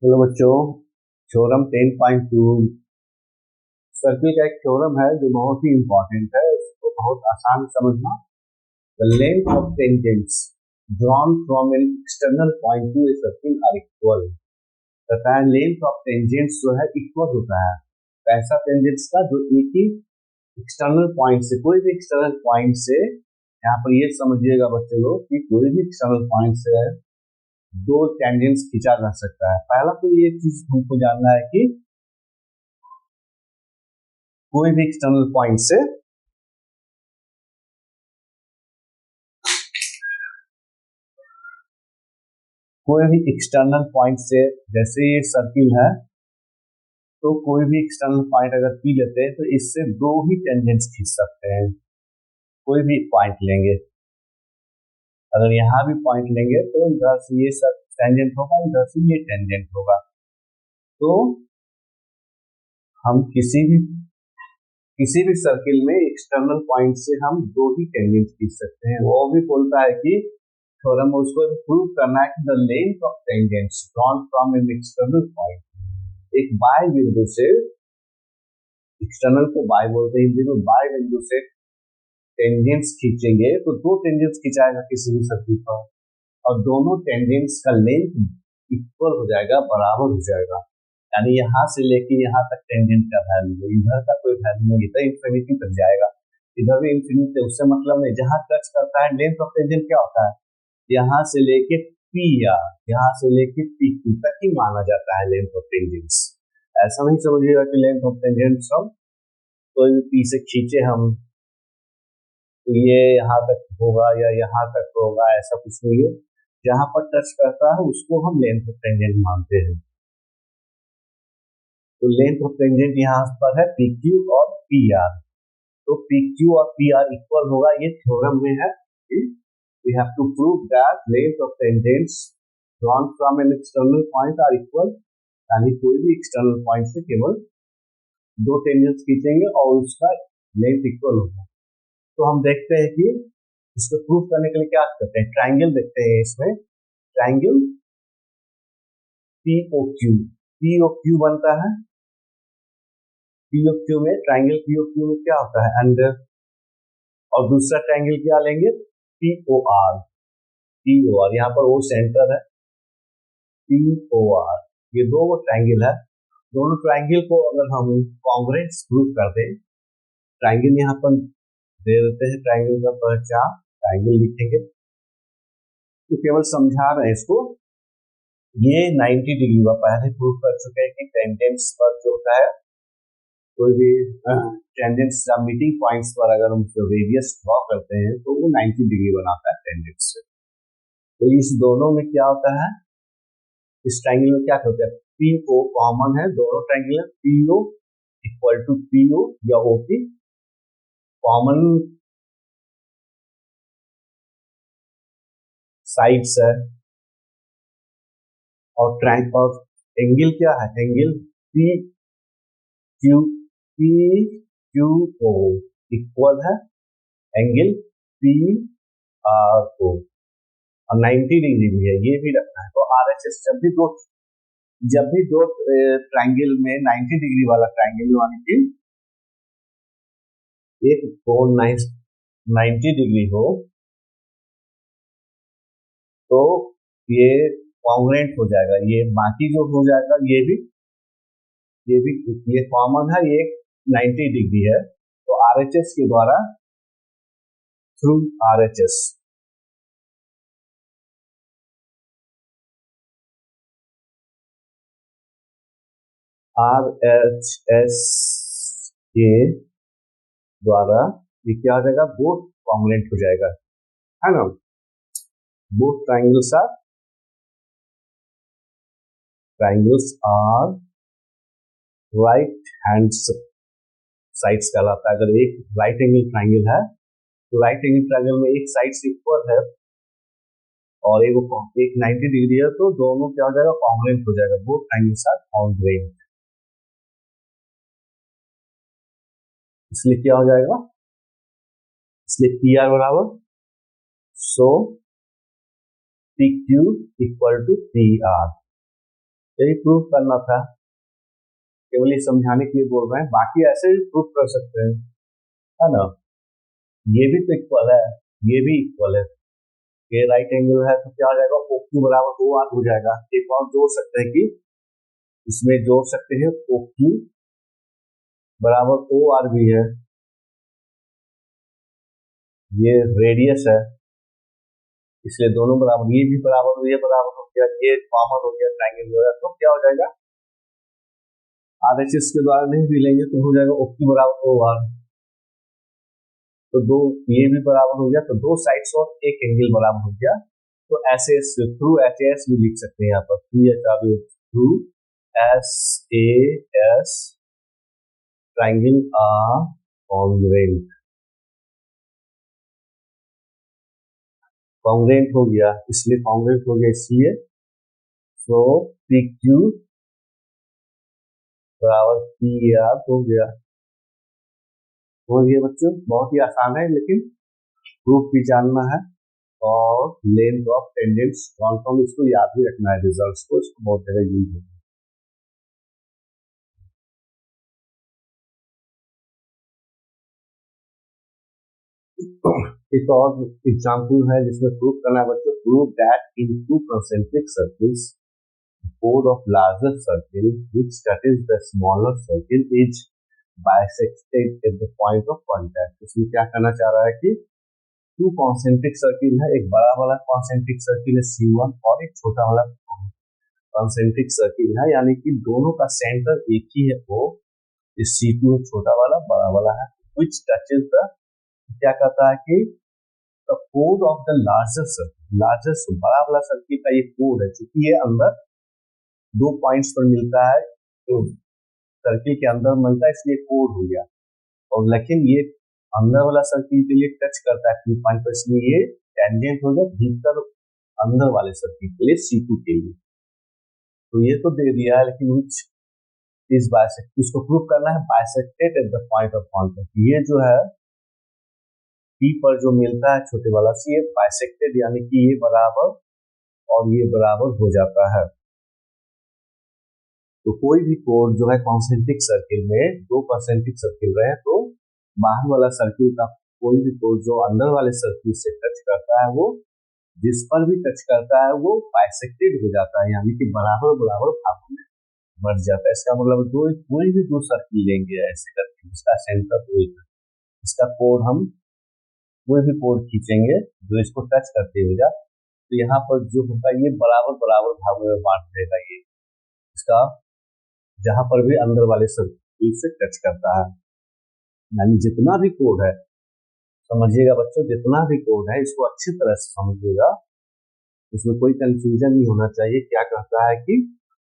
चलो बच्चों, थ्योरम 10.2 सर्किल का एक थ्योरम है जो बहुत ही इंपॉर्टेंट है, इसको बहुत आसान समझना। The length of tangents drawn from an external point to a circle are equal। कहता है लेंथ ऑफ टेंजेंट्स जो है इक्वल होता है ऐसा टेंजेंट्स का जो एक ही एक्सटर्नल पॉइंट से, कोई भी एक्सटर्नल पॉइंट से, यहाँ पर ये समझिएगा बच्चे लोग कि कोई भी एक्सटर्नल पॉइंट से दो टेंजेंट्स खींचा जा सकता है। पहला तो ये चीज हमको जानना है कि कोई भी एक्सटर्नल पॉइंट से जैसे ये सर्किल है, तो कोई भी एक्सटर्नल पॉइंट अगर पी लेते हैं तो इससे दो ही टेंजेंट्स खींच सकते हैं। कोई भी पॉइंट लेंगे, अगर यहाँ भी पॉइंट लेंगे तो इधर से ये सब टेंजेंट होगा, इधर से ये टेंजेंट होगा। तो हम किसी भी सर्किल में एक्सटर्नल पॉइंट से हम दो ही टेंजेंट खींच सकते हैं। वो भी बोलता है कि थ्योरम उसको प्रूव करना है कि the length of tangents drawn from an external point, एक बाय बिंदु से, एक्सटर्नल को बाय बोलते हैं हिंदी में, बाय बिंदु से टेंजेंट्स खींचेंगे तो दो टेंजेंट्स खिंचाएगा किसी भी सर्किल पर, और दोनों टेंजेंट्स का लेंथ इक्वल हो जाएगा, बराबर हो जाएगा। यानी यहाँ से लेके यहाँ तक टेंजेंट का वैल्यू, इधर का कोई वैल्यू नहीं, तो इंफिनिटी तक जाएगा, इधर भी इंफिनिटी, उससे मतलब नहीं। जहां टच करता है लेंथ ऑफ टेंजेंट क्या होता है, यहाँ से लेके पी या यहाँ से लेके पी क्यू तक ही माना जाता है लेंथ ऑफ टेंजेंट्स। ऐसा नहीं समझिएगा कि लेंथ ऑफ टेंजेंट्स हम कोई भी पी से खींचे हम तो ये यहाँ तक होगा या यहाँ तक होगा, ऐसा कुछ नहीं है। जहां पर टच करता है उसको हम लेंथ ऑफ टेंजेंट मानते हैं। तो लेंथ ऑफ टेंजेंट यहाँ पर है पी क्यू और पी आर, तो पी क्यू और पी आर इक्वल होगा, ये थ्योरम में है। We have to prove that length of tangents drawn from an external point are equal, यानी कोई भी एक्सटर्नल पॉइंट से केवल दो टेंजेंट्स खींचेंगे और उसका लेंथ इक्वल होगा। तो हम देखते हैं कि इसको प्रूव करने के लिए क्या करते हैं, ट्राइंगल देखते हैं। इसमें ट्राइंगल POQ बनता है, POQ में, ट्राइंगल POQ में क्या होता है, एंड और दूसरा ट्राइंगल क्या लेंगे, POR, यहाँ पर वो सेंटर है, POR, ये दो ट्राइंगल है। दोनों ट्राइंगल को अगर हम कॉन्ग्रुएंस प्रूव कर दें, ट्राइंगल यहाँ पर दे देते हैं, ट्राइंगल का पहचान ट्राइंगल लिखेंगे, तो केवल समझा रहे हैं इसको। ये 90 डिग्री का पहले प्रूव कर चुके हैं कि टेंजेंट्स पर जो होता है, कोई भी टेंजेंट्स मीटिंग पॉइंट्स पर अगर हम रेडियस ड्रॉ करते हैं तो वो 90 डिग्री बनाता है टेंजेंट्स से। तो इस दोनों में क्या होता है, इस ट्राइंगल में क्या होता है, PO कॉमन है, दोनों ट्राइंगल है, PO इक्वल टू PO या OP कॉमन साइड्स है, और ट्राइंगल और एंगल क्या है, एंगल PQO इक्वल है एंगल PRO, और 90 डिग्री भी है, ये भी रखना है। तो RHS जब भी दो ट्राइंगल में 90 डिग्री वाला ट्राइंगल यानी कि एक कोण 90 डिग्री हो, तो ये कॉन्ग्रुएंट हो जाएगा, ये बाकी जो हो जाएगा ये कॉमन है, ये 90 डिग्री है, तो RHS के द्वारा थ्रू RHS के द्वारा ये क्या हो जाएगा, बोथ कॉन्ग्रुएंट हो जाएगा, है ना। Both triangles are right hand sides कहलाता है। अगर एक राइट एंगल ट्राइंगल है तो राइट एंगल ट्राइंगल में एक साइड इक्वल है और एक 90 डिग्री है, तो दोनों क्या हो जाएगा, कॉन्ग्रुएंट हो जाएगा। बोथ ट्राइंगल्स आर कॉन्ग्रुएंट, इसलिए क्या हो जाएगा, इसलिए पी आर बराबर so P Q equal to P R. यही प्रूव करना था, केवल ये समझाने के लिए बोल रहे हैं, बाकी ऐसे भी प्रूव कर सकते हैं, है ना। ये भी तो इक्वल है, ये भी इक्वल है, ये राइट एंगल है तो क्या हो जाएगा, ओ क्यू बराबर ओ आर हो जाएगा। एक और जोड़ सकते हैं कि इसमें जोड़ सकते हैं ओ क्यू बराबर ओ आर भी है, ये रेडियस है इसलिए दोनों बराबर, ये भी बराबर, ये बराबर हो गया, ये कॉमन हो गया, ट्राइंगल हो गया, तो क्या हो जाएगा, आरएचएस के द्वारा नहीं भी लेंगे तो हो जाएगा ओ क्यू बराबर ओ आर। तो दो ये भी बराबर हो गया, तो दो साइड्स और एक एंगल बराबर हो गया। तो ऐसे थ्रू एच एस भी लिख सकते हैं यहाँ पर, through S A S triangle are congruent. Congruent हो गया, इसलिए कॉन्ग्रुएंट हो गया, इसलिए सो पी क्यू बराबर पी आर हो गया। बच्चों बहुत ही आसान है, लेकिन प्रूफ भी जानना है और लेंथ ऑफ टेंजेंट्स कॉन्फर्म इसको याद भी रखना है, रिजल्ट्स को, इसको बहुत जगह यूज होगा। एक और एग्जाम्पल है जिसमें प्रूफ करना है बच्चों, prove that in two concentric circles chord of larger circle which touches the smaller circle is bisected at the point of contact। इसमें क्या करना चाह रहा है कि टू कॉन्सेंट्रिक सर्किल है, एक बड़ा वाला कॉन्सेंट्रिक सर्किल है C1 और एक छोटा वाला कॉन्सेंट्रिक सर्किल है, यानी कि दोनों का सेंटर एक ही है, वो C2 है, छोटा वाला बड़ा वाला है, which touches the, क्या कहता है कि the chord of the larger circle, बड़ा वाला सर्किल का ये कोड है, चूंकि ये अंदर दो पॉइंट्स पर मिलता है, तो सर्किल के अंदर मिलता है इसलिए कोड हो गया, और लेकिन ये अंदर वाला सर्किल के लिए टच करता है टू पॉइंट पर, इसलिए ये टेंजेंट हो गया भीतर अंदर वाले सर्किल के लिए C2 के लिए। तो ये तो दे दिया है, लेकिन which is bisected, इसको प्रूव करना है bisected at the point of contact। ये जो है P पर जो मिलता है छोटे वाला से, ये bisected यानी कि ये बराबर और ये बराबर हो जाता है। तो कोई भी कोड जो है कॉन्सेंट्रिक सर्किल में, दो कॉन्सेंट्रिक सर्किल रहे तो बाहर वाला सर्किल का कोई भी कोड जो अंदर वाले सर्किल से टच करता है, वो जिस पर भी टच करता है वो बाइसेक्टेड हो जाता है, यानी कि बराबर बराबर भागों में बढ़ जाता है। इसका मतलब कोई भी दो सर्किल लेंगे ऐसे करके, जिसका सेंटर कोई है, इसका कोड हम कोई भी कोड खींचेंगे जो इसको टच करते हुए, तो यहाँ पर जो होगा ये बराबर बराबर भागों में बांट देगा, ये इसका जहां पर भी अंदर वाले सर्किल से टच करता है। यानी जितना भी कोड है, समझिएगा बच्चों, जितना भी कोड है इसको अच्छी तरह से समझिएगा, इसमें कोई कंफ्यूजन नहीं होना चाहिए। क्या कहता है कि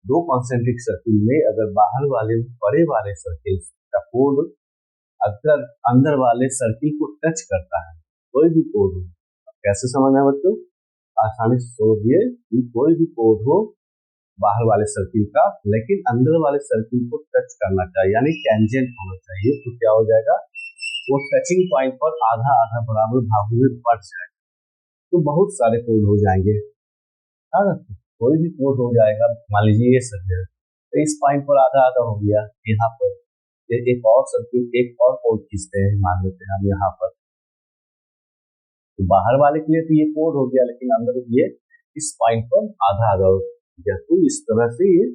दो कॉन्सेंट्रिक सर्किल में अगर बाहर वाले बड़े वाले सर्किल का कोड अगर अंदर वाले सर्किल को टच करता है, कोई भी कोड हो, कैसे समझना है बच्चों, आसानी से समझिए कि कोई भी कोड हो बाहर वाले सर्किल का, लेकिन अंदर वाले सर्किल को टच करना चाहिए, यानी टेंजेंट होना चाहिए, तो क्या हो जाएगा, वो टचिंग पॉइंट पर आधा आधा बराबर भागों में बढ़ जाएगा। तो बहुत सारे कोड हो जाएंगे, है ना, कोई भी कोड हो जाएगा। मान लीजिए ये सर्किल, तो इस पॉइंट पर आधा आधा हो गया, यहाँ पर एक और सर्किल, एक और कोड खींचते हैं, मान लेते हैं हम यहाँ पर, तो बाहर वाले के लिए तो ये कोड हो गया, लेकिन अंदर ये इस पॉइंट पर आधा आधा हो गया। तो इस तरह से ये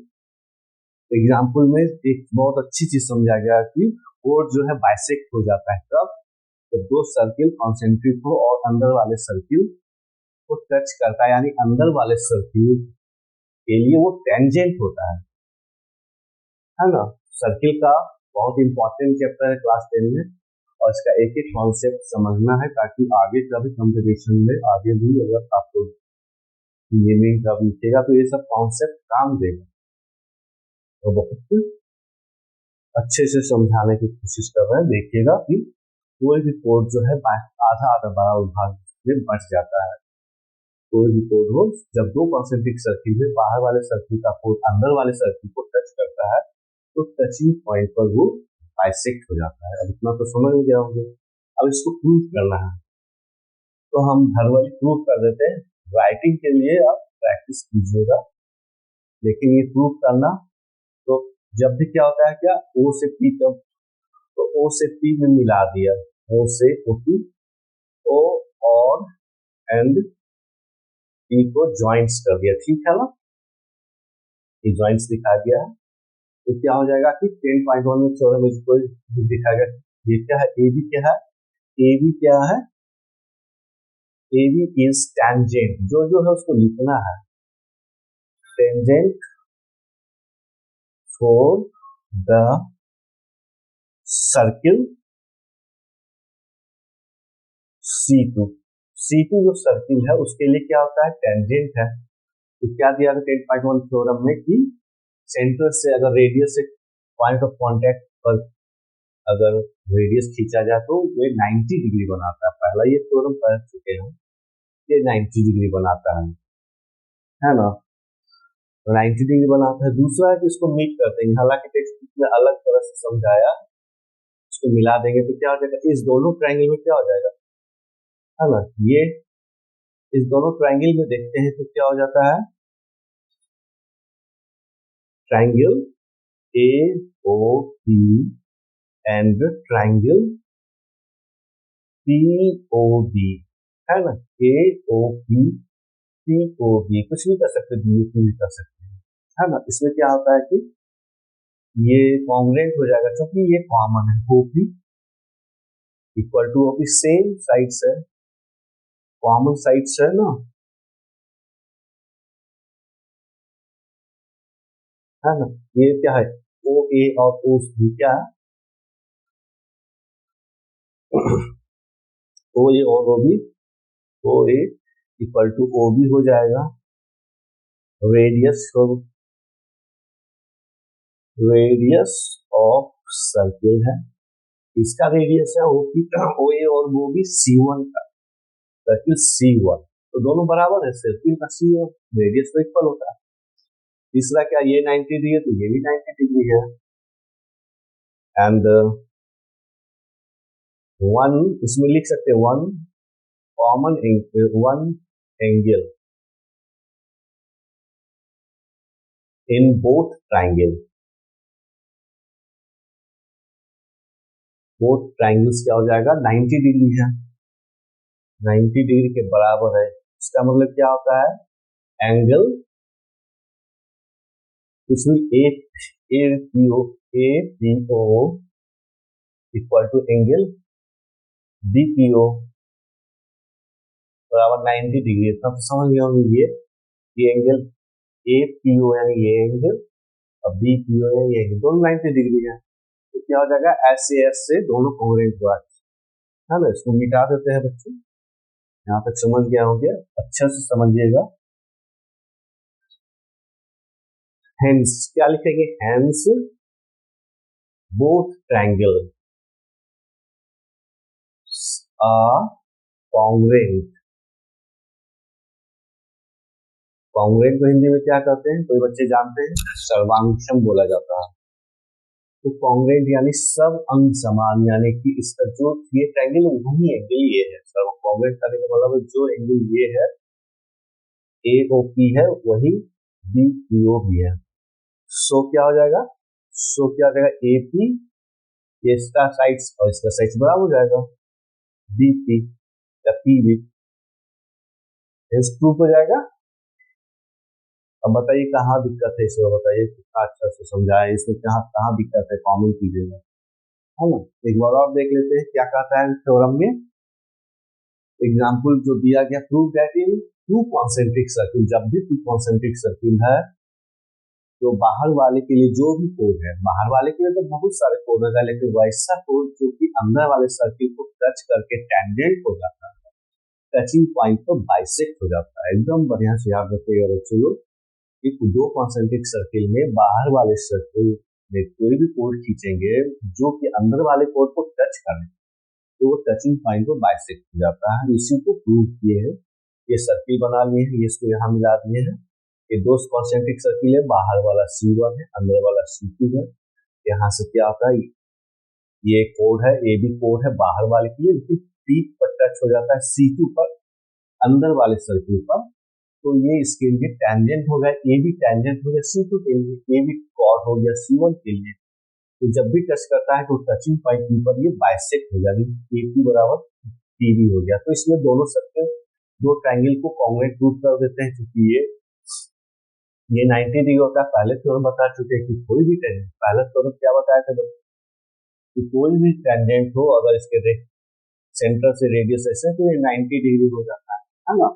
एग्जाम्पल में एक बहुत अच्छी चीज समझा गया कि कोड जो है बाइसेक्ट हो जाता है कब, तो दो सर्किल कॉन्सेंट्रिक हो और अंदर वाले सर्किल को टच करता है, यानी अंदर वाले सर्किल के लिए वो टेंजेंट होता है ना। सर्किल का बहुत इंपॉर्टेंट चैप्टर है क्लास 10 में, और इसका एक एक कॉन्सेप्ट समझना है ताकि आगे का भी कंपटीशन में आगे भी अगर आपको इंजीनियरिंग का लिखेगा तो ये सब कॉन्सेप्ट काम देगा। तो बहुत अच्छे से समझाने की कोशिश कर रहे हैं। देखिएगा कि कोई भी कोड जो है आधा आधा बड़ा भाग में बच जाता है। कोई भी कोड हो, जब 2 कॉन्सेंट्रिक सर्किल में बाहर वाले सर्किल का कोड अंदर वाले सर्किल को टच करता है तो टचिंग पॉइंट पर वो बाइसेक्ट हो जाता है। अब इतना तो समझ में गया होंगे। अब इसको प्रूव करना है तो हम वर्बली प्रूव कर देते हैं। राइटिंग के लिए आप प्रैक्टिस कीजिएगा, लेकिन ये प्रूव करना तो जब भी क्या होता है, क्या ओ से पी तब तो ओ से पी में मिला दिया, ओ से ओ पी, ओ और एंड पी को ज्वाइंट्स कर दिया, ठीक है ना। ये ज्वाइंट्स दिखा दिया है तो क्या हो जाएगा कि 10.1 में थ्योरम को दिखाएगा। ये क्या है, ए बी क्या है, ए बी क्या है, ए बी इज टेंजेंट, जो है उसको लिखना है, tangent for the circle C2। C2 जो सर्किल है उसके लिए क्या होता है, टेंजेंट है। तो क्या दिया था 10.1 थ्योरम में कि सेंटर से अगर रेडियस से पॉइंट ऑफ कांटेक्ट पर अगर रेडियस खींचा जाए तो ये 90 डिग्री बनाता है। पहला ये थ्योरम पढ़ चुके हैं, ये 90 डिग्री बनाता है ना, तो 90 डिग्री बनाता है। दूसरा है कि इसको मीट करते हैं, हालांकि टेक्स्ट बुक में अलग तरह से समझाया, इसको मिला देंगे तो क्या हो जाएगा, इस दोनों ट्रायंगल में क्या हो जाएगा, है ना। ये इस दोनों ट्रायंगल में देखते हैं तो क्या हो जाता है, triangle A O P and triangle P O B, है ना। A O P P O B, कुछ भी कर सकते, बी भी कर सकते हैं, है ना। इसमें क्या होता है कि ये कॉन्ग्रुएंट हो जाएगा क्योंकि ये कॉमन है, OP equal to OP, same sides है, कॉमन साइड्स है ना, है ना। ये क्या है, ओ ए और ओ बी क्या है, ओ ए और ओ बी, ओ ए इक्वल टू ओ बी हो जाएगा, रेडियस ऑफ सर्किल है, इसका रेडियस है ओ ए और वो भी C1 का, सर्किल C1, तो दोनों बराबर है, सर्किल का C1 रेडियस तो इक्वल होता है। तीसरा क्या, ये 90 डिग्री है तो ये भी 90 डिग्री है, एंड वन इसमें लिख सकते हैं, one common one angle in both triangle, both triangles क्या हो जाएगा, 90 डिग्री है, 90 डिग्री के बराबर है। इसका मतलब क्या होता है, एंगल इसमें A P O equal to angle D P O बराबर 90 डिग्री। इतना तो समझ गए होंगे, ये एंगल ए पी ओ यानी ये एंगल और बी पी ओ यानी ये एंगल, दोनों 90 डिग्री है। तो क्या हो जाएगा, एस से दोनों कॉन्ग्रुएंट हुआ है ना। इसको मिटा देते हैं बच्चे, यहाँ तक समझ गया होंगे, अच्छे से समझिएगा। हेंस क्या लिखेंगे, hence both triangle are congruent. Congruent को हिंदी में क्या कहते हैं, कोई बच्चे जानते हैं, सर्वांगसम बोला जाता है। तो कॉन्ग्रुएंट यानी सब अंग समान, यानी कि इसका जो ये ट्रायंगल वही एंगल ये है। सब कॉन्ग्रुएंट करने का मतलब जो एंगल ये है ए ओ पी है वही बी पी ओ भी है। सो क्या हो जाएगा, सो क्या हो जाएगा, ए पी इसका साइड्स और इसका साइड्स बराबर हो जाएगा, बी पी या पी बी, प्रूफ हो जाएगा। अब बताइए कहाँ दिक्कत है, इसमें बताइए कितना अच्छा से समझाया, इसमें कहाँ कहाँ दिक्कत है, कमेंट कीजिएगा, है ना। एक बार और देख लेते हैं क्या कहता है थ्योरम में। एग्जाम्पल जो दिया गया, prove that in to concentric circle, जब भी टू कॉन्सेंट्रिक सर्किल है तो बाहर वाले के लिए जो भी कोड है, बाहर वाले के लिए तो बहुत सारे कोड होगा, लेकिन वैसा कोड जो कि अंदर वाले सर्किल को टच करके टेंजेंट हो जाता है, टचिंग पॉइंट पर बाइसेक्ट हो जाता है। एकदम बढ़िया से याद रखिएगा बच्चों लोग कि दो कॉन्सेंट्रिक सर्किल में बाहर वाले सर्किल में कोई भी कोड खींचेंगे जो कि अंदर वाले कोड को टच करें तो वो टचिंग पॉइंट पर बाइसेक्ट हो जाता है। इसी को प्रूव किए हैं, ये सर्किल बना लिए हैं, ये इसको यहाँ मिला दिए हैं। ये दो कॉन्सेंट्रिक सर्किल है, बाहर वाला C1 है, अंदर वाला C2 है। यहाँ से क्या होता है, ये कोड है, ये भी कोड है बाहर वाले के लिए, लेकिन पीक पर टच हो जाता है C2 पर, अंदर वाले सर्किल पर, तो ये इसके लिए टेंजेंट हो गया, ये भी टेंजेंट हो गया C2 के लिए, ये भी कॉर्ड हो गया C1 के लिए। तो जब भी टच करता है तो टचिंग पॉइंट पर ये बाइसेक्ट हो जाएगी, AP बराबर PB हो गया। तो इसमें दोनों सर्किल, दो ट्रायंगल को कॉन्ग्रुएंट प्रूव कर देते हैं, क्योंकि ये 90 डिग्री होता है। पहले थ्योरम बता चुके हैं कि कोई भी टेंजेंट, पहले थ्योरम क्या बताया था कि कोई भी टेंजेंट हो अगर इसके सेंटर से रेडियस ऐसे तो ये 90 डिग्री हो जाता है ना,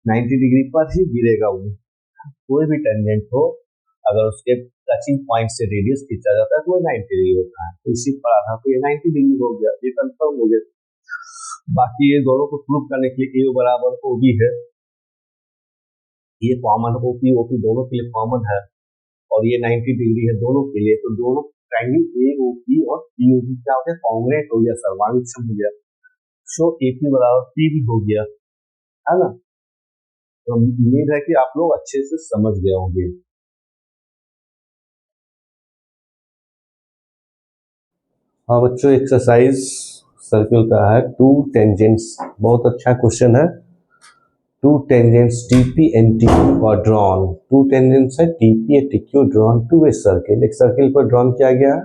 90 डिग्री पर ही गिरेगा वो। कोई भी टेंजेंट हो अगर उसके टचिंग पॉइंट से रेडियस खींचा जाता है तो वो 90 डिग्री होता है। तो इसी पर आधार पर ये 90 डिग्री हो गया, ये कंफर्म हो गया। बाकी ये दोनों को प्रूव करने के लिए A बराबर OB है, ये कॉमन, OP दोनों के लिए कॉमन है, और ये 90 डिग्री है दोनों के लिए। तो दोनों ट्रायंगल AOP और POB क्या हो गया, कॉन्ग्रुएंट हो गया, सर्वानुक्षम हो गया। सो AP बराबर PB हो गया, है ना। तो उम्मीद है कि आप लोग अच्छे से समझ गए होंगे। हाँ बच्चों, एक्सरसाइज सर्किल का है, टू टेंजेंट्स, बहुत अच्छा क्वेश्चन है। Two tangents TP and TQ are drawn, two tangents है TP और TQ drawn to a circle, एक सर्किल पर ड्रॉन किया गया है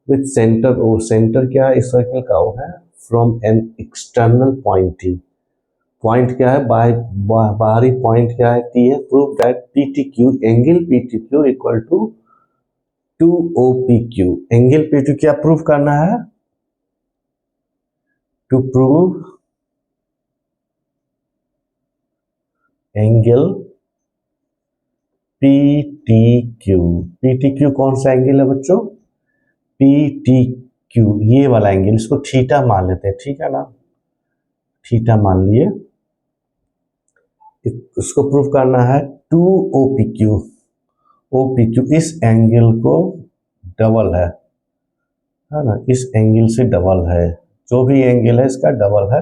विथ सेंटर, और सेंटर क्या है इस सर्किल का, वो है from an external point T। Point क्या है, बाहरी पॉइंट क्या है, T है। Prove that PTQ, angle PTQ equal to 2OPQ, angle PTQ क्या प्रूव करना है, to prove angle PTQ। PTQ कौन सा एंगल है बच्चों, PTQ, ये वाला एंगल, इसको थीटा मान लेते हैं, ठीक है ना, थीटा मान लिए। इसको प्रूव करना है 2OPQ, OPQ इस एंगल को डबल है ना, इस एंगल से डबल है, जो भी एंगल है इसका डबल है,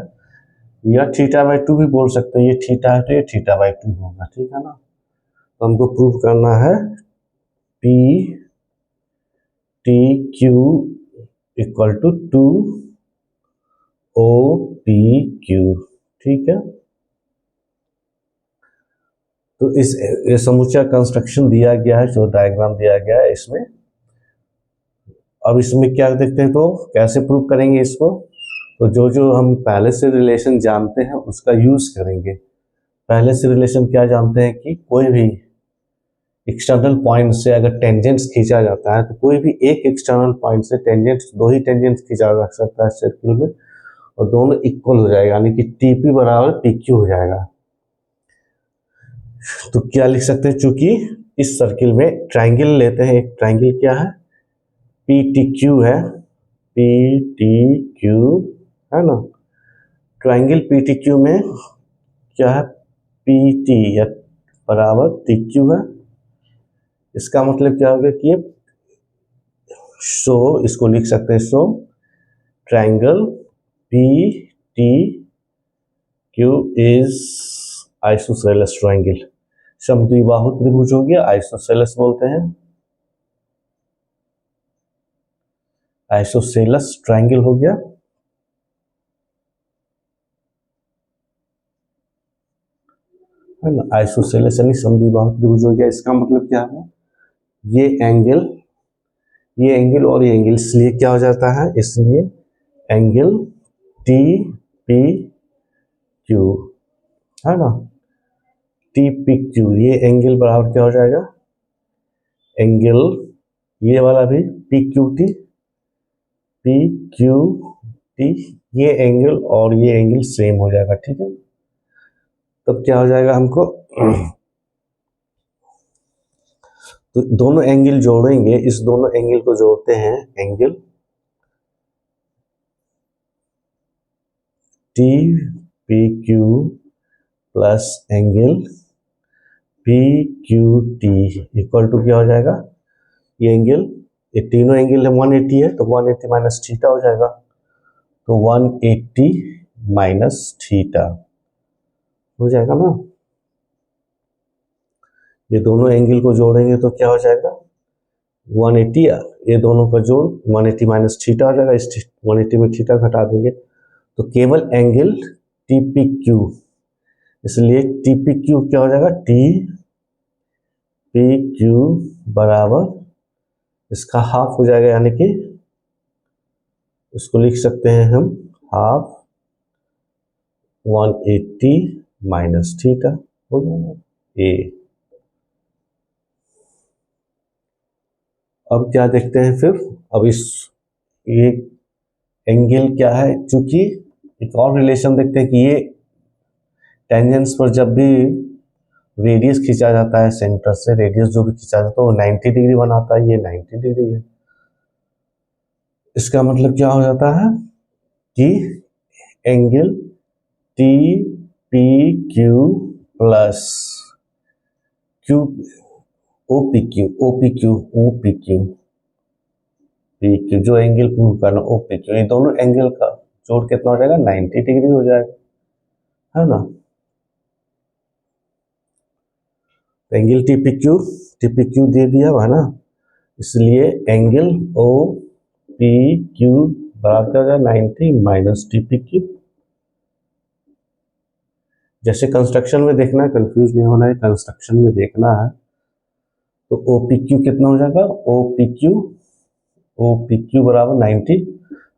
या θ/2 भी बोल सकते हैं, ये थीटा है तो ये θ/2 होगा, ठीक है ना। तो हमको प्रूव करना है PTQ इक्वल टू 2OPQ, ठीक है। तो इस समूचा कंस्ट्रक्शन दिया गया है, जो डायग्राम दिया गया है इसमें। अब इसमें क्या देखते हैं, तो कैसे प्रूव करेंगे इसको, तो जो हम पहले से रिलेशन जानते हैं उसका यूज करेंगे। पहले से रिलेशन क्या जानते हैं कि कोई भी एक्सटर्नल पॉइंट से अगर टेंजेंट्स खींचा जाता है तो कोई भी एक एक्सटर्नल पॉइंट से टेंजेंट्स, दो ही टेंजेंट्स खींचा जा सकता है सर्किल में, और दोनों इक्वल हो जाएगा, यानी कि TP बराबर PQ हो जाएगा। तो क्या लिख सकते हैं, चूंकि इस सर्किल में ट्रायंगल लेते हैं, एक ट्रायंगल क्या है PTQ है, PTQ है ना। ट्रायंगल PTQ में क्या है, PT या बराबर TQ है। इसका मतलब क्या होगा कि इसको लिख सकते हैं, triangle PTQ is isosceles triangle, समद्विबाहु त्रिभुज हो गया, आइसोसेलेस बोलते हैं, आइसोसेलेस ट्रायंगल हो गया। है ना, आइसोसेलेस यानी समद्विबाहु त्रिभुज हो गया। इसका मतलब क्या है, ये एंगल और ये एंगल, इसलिए क्या हो जाता है, इसलिए एंगल TPQ है ना, TPQ, ये एंगल बराबर क्या हो जाएगा, एंगल ये वाला भी PQT, ये एंगल और ये एंगल सेम हो जाएगा, ठीक है। तब क्या हो जाएगा हमको, तो दोनों एंगल जोड़ेंगे, इस दोनों एंगल को जोड़ते हैं, angle T P Q plus angle P Q T equal to क्या हो जाएगा, ये एंगल, ये तीनों एंगल है 180 है, तो 180 माइनस थीटा हो जाएगा, तो 180 माइनस थीटा हो जाएगा ना। ये दोनों एंगल को जोड़ेंगे तो क्या हो जाएगा, 180, ये दोनों का जोड़ 180 माइनस थीटा हो जाएगा, इस 180 में थीटा घटा देंगे तो केवल एंगल टी पी क्यू, इसलिए टी पी क्यू क्या हो जाएगा, टी पी क्यू बराबर इसका हाफ हो जाएगा, यानी कि इसको लिख सकते हैं हम हाफ 180 माइनस थीटा हो जाएगा ए। अब क्या देखते हैं फिर, अब इस ये एंगल क्या है, चूंकि एक और रिलेशन देखते हैं कि ये टेंजेंस पर जब भी रेडियस खींचा जाता है सेंटर से, रेडियस जो भी खींचा जाता है वो 90 डिग्री बनाता है, ये 90 डिग्री है। इसका मतलब क्या हो जाता है कि angle T P Q plus Q O P Q O P Q O P Q P Q, जो एंगल प्रूव करना ओ पी क्यू, ये दोनों एंगल का जोड़ कितना हो जाएगा, 90 डिग्री हो जाएगा, है ना। एंगल टी पी क्यू दे दिया है ना, इसलिए एंगल ओ पी क्यू बराबर क्या हो जाएगा, 90 माइनस टी पी क्यू। जैसे कंस्ट्रक्शन में देखना है, कंफ्यूज नहीं होना है, कंस्ट्रक्शन में देखना है, तो ओ पी क्यू कितना हो जाएगा, ओ पी क्यू बराबर 90,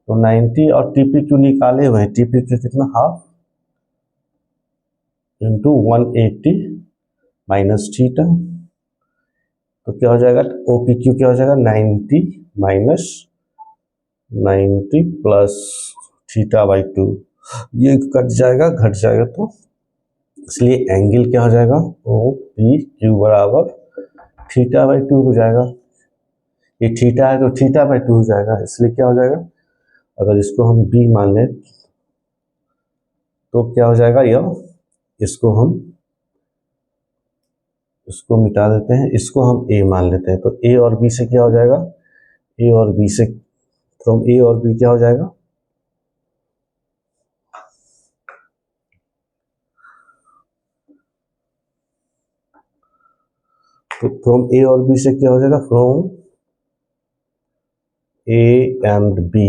तो 90 और टी पी क्यू निकाले हुए हैं, टी पी क्यू कितना, हाफ इंटू 180 माइनस थीटा, तो क्या हो जाएगा, ओ पी क्यू क्या हो जाएगा, 90 माइनस 90 प्लस थीटा बाई 2, ये कट जाएगा, घट जाएगा, तो इसलिए एंगल क्या हो जाएगा, ओ पी क्यू बराबर थीटा बाई 2 हो जाएगा। ये थीटा है तो थीटा बाई 2 हो जाएगा, इसलिए क्या हो जाएगा, अगर इसको हम बी मान लें तो क्या हो जाएगा, यह इसको हम इसको मिटा देते हैं, इसको हम ए मान लेते हैं, तो ए और बी से क्या हो जाएगा, ए और बी से, फ्रॉम ए और बी क्या हो जाएगा, तो फ्रॉम ए और बी से क्या हो जाएगा, from A and B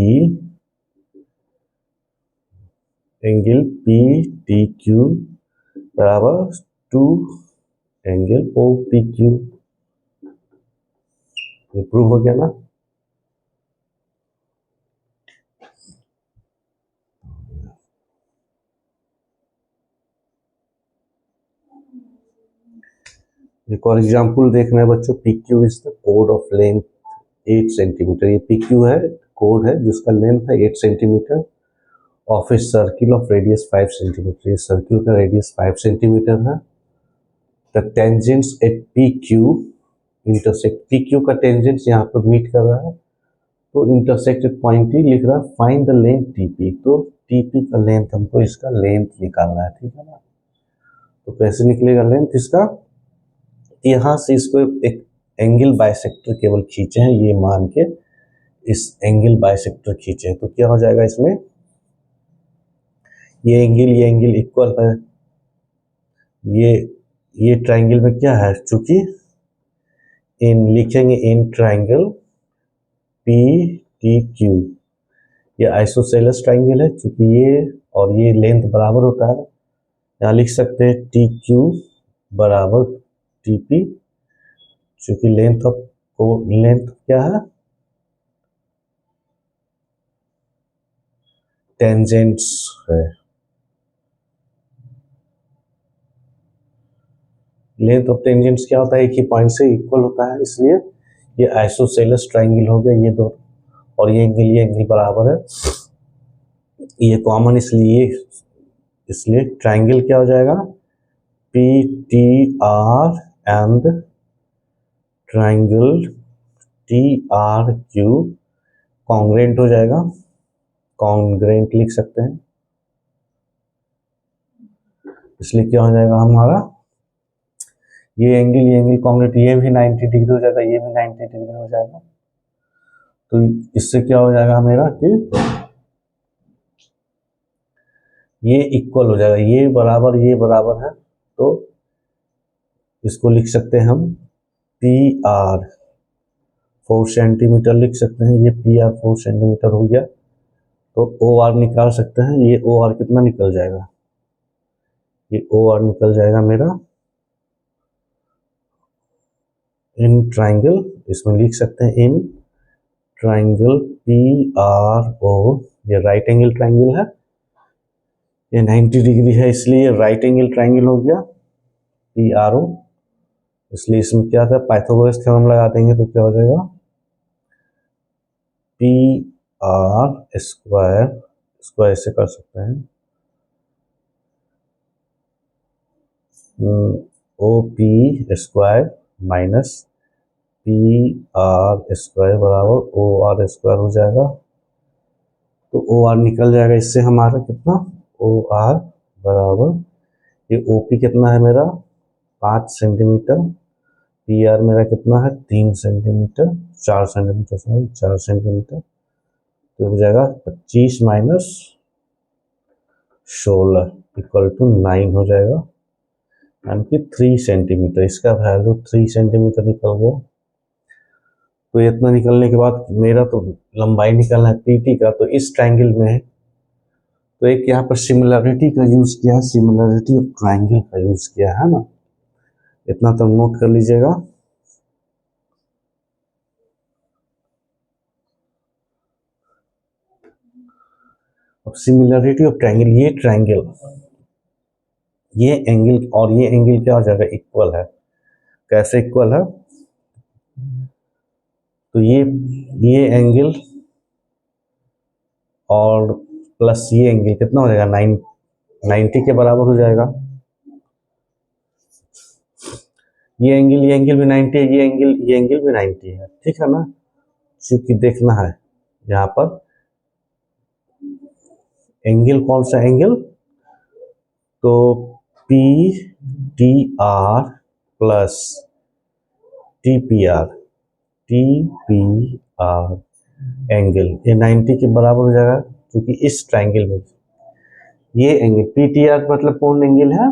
angle P T Q बराबर 2 angle O P Q, prove हो गया ना। एक और एग्जाम्पल देखना है बच्चों, पी क्यू इज द कोड ऑफ लेंथ 8 सेंटीमीटर, ये पी क्यू है, कोड है जिसका लेंथ है 8 centimetre of a circle of radius 5 centimetre, ये सर्किल का रेडियस 5 सेंटीमीटर है। The tangents at P Q intersect, P Q का टेंजेंट्स यहाँ पर मीट कर रहा है, तो इंटरसेक्टेड पॉइंट ही लिख रहा है, find the length T P, तो टी पी का लेंथ हमको इसका लेंथ निकालना है, ठीक है ना। तो कैसे निकलेगा लेंथ इसका, यहाँ से इसको एक एंगल बाइसेक्टर केवल खींचे हैं, ये मान के इस एंगल बाइसेक्टर खींचे हैं, तो क्या हो जाएगा इसमें, ये एंगल इक्वल है, ये ट्राइंगल में क्या है, चूंकि इन लिखेंगे इन ट्राइंगल पी टी क्यू, ये आइसोसेलेस ट्राइंगल है, चूंकि ये और ये लेंथ बराबर होता है, यहाँ लिख सकते हैं टी क्यू बराबर टी पी, चूंकि लेंथ क्या है, टेंजेंट्स है, लेंथ ऑफ टेंजेंट्स क्या होता है, एक ही पॉइंट से इक्वल होता है, इसलिए ये आइसोसेलेस ट्राइंगल हो गया, ये दो, और ये एंगल बराबर है, ये कॉमन, इसलिए ट्राइंगल क्या हो जाएगा, P T are and triangle T R Q congruent हो जाएगा, कॉन्ग्रेंट लिख सकते हैं, इसलिए क्या हो जाएगा हमारा ये एंगल कॉन्ग्रेंट, ये भी 90 डिग्री हो जाएगा, ये भी 90 डिग्री हो जाएगा। तो इससे क्या हो जाएगा मेरा कि ये इक्वल हो जाएगा, ये बराबर है, तो इसको लिख सकते हैं हम पी आर 4 सेंटीमीटर लिख सकते हैं, ये पी आर 4 सेंटीमीटर हो गया। तो ओ आर निकाल सकते हैं, ये ओ आर कितना निकल जाएगा, ये ओ आर निकल जाएगा मेरा इन ट्राइंगल, इसमें लिख सकते हैं in triangle P R O, ये राइट एंगल ट्राइंगल है, ये 90 डिग्री है, इसलिए राइट एंगल ट्राइंगल हो गया पी आर ओ। इसलिए इसमें क्या था, पाइथागोरस थ्योरम लगा देंगे तो क्या हो जाएगा पी आर स्क्वायर, इसको ऐसे कर सकते हैं O P square minus P R square बराबर ओ आर स्क्वायर हो जाएगा। तो ओ आर निकल जाएगा इससे हमारा कितना, ओ आर बराबर ये ओ पी कितना है मेरा 5 सेंटीमीटर, पी आर मेरा कितना है 3 सेंटीमीटर, 4 सेंटीमीटर सॉरी 4 सेंटीमीटर, तो हो जाएगा 25 माइनस 16 इक्वल टू 9 हो जाएगा, यानी कि 3 सेंटीमीटर, इसका वैल्यू 3 सेंटीमीटर निकल गया। तो इतना निकलने के बाद मेरा तो लंबाई निकलना है पीटी का, तो इस ट्रायंगल में है तो एक यहाँ पर सिमिलरिटी का यूज किया है, सिमिलरिटी ऑफ ट्रायंगल का यूज किया है ना, इतना तो नोट कर लीजिएगा। अब सिमिलरिटी ऑफ ट्रायंगल, ये ट्रायंगल ये एंगल और ये एंगल क्या हो जाएगा इक्वल है, कैसे इक्वल है, तो ये एंगल और प्लस ये एंगल कितना हो जाएगा 90 के बराबर हो जाएगा, ये एंगल भी 90 है, ये एंगल भी 90 है, ठीक है ना। चूंकि देखना है यहाँ पर एंगल कौन सा एंगल, तो P T R plus T P R angle ये 90 के बराबर हो जाएगा, क्योंकि इस ट्रायंगल में ये एंगल पी टी आर मतलब कौन एंगल है,